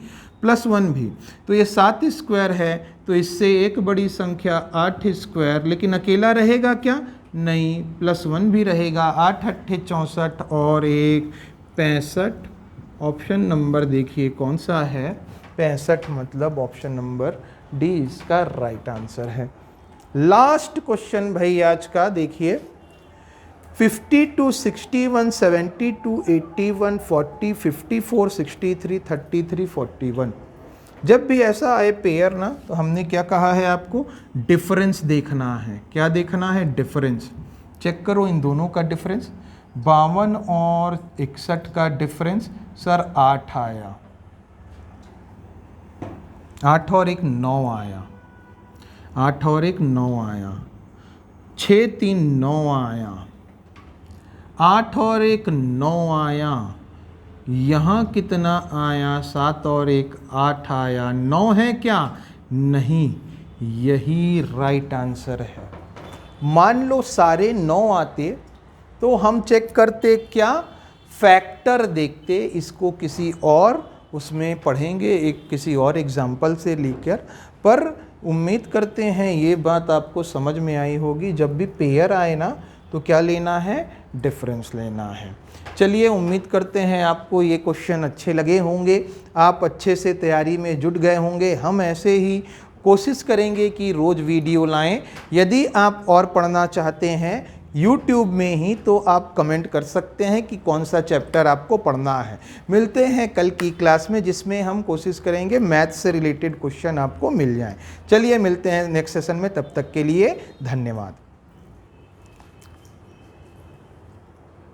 +1 भी, तो ये 7 स्क्वायर है। तो इससे एक बड़ी संख्या 8 स्क्वायर, लेकिन अकेला रहेगा क्या, नहीं, +1 भी रहेगा। 8 8 64 और 1 65। ऑप्शन नंबर देखिए कौन सा है, 65, मतलब ऑप्शन नंबर डी इसका राइट आंसर है। लास्ट क्वेश्चन भाई आज का देखिए, 52 61 72 81 40 54 63 33 41। जब भी ऐसा आए पेयर ना, तो हमने क्या कहा है आपको, डिफरेंस देखना है। क्या देखना है, डिफरेंस। चेक करो इन दोनों का डिफरेंस, 52 और 61 का डिफरेंस सर 8 आया, 8 और 1 9 आया, 8 और 1 9 आया, 6 3 9 आया, 8 और 1 9 आया, यहाँ कितना आया, 7 और 1 8 आया, 9 है क्या, नहीं, यही राइट आंसर है। मान लो सारे 9 आते तो हम चेक करते क्या, फैक्टर देखते, इसको किसी और उसमें पढ़ेंगे, एक किसी और एग्जाम्पल से लेकर। पर उम्मीद करते हैं ये बात आपको समझ में आई होगी, जब भी पेयर आए ना तो क्या लेना है, डिफरेंस लेना है। चलिए, उम्मीद करते हैं आपको ये क्वेश्चन अच्छे लगे होंगे, आप अच्छे से तैयारी में जुट गए होंगे। हम ऐसे ही कोशिश करेंगे कि रोज़ वीडियो लाएं। यदि आप और पढ़ना चाहते हैं YouTube में ही, तो आप कमेंट कर सकते हैं कि कौन सा चैप्टर आपको पढ़ना है। मिलते हैं कल की क्लास में, जिसमें हम कोशिश करेंगे मैथ से रिलेटेड क्वेश्चन आपको मिल जाएं। चलिए मिलते हैं नेक्स्ट सेशन में, तब तक के लिए धन्यवाद।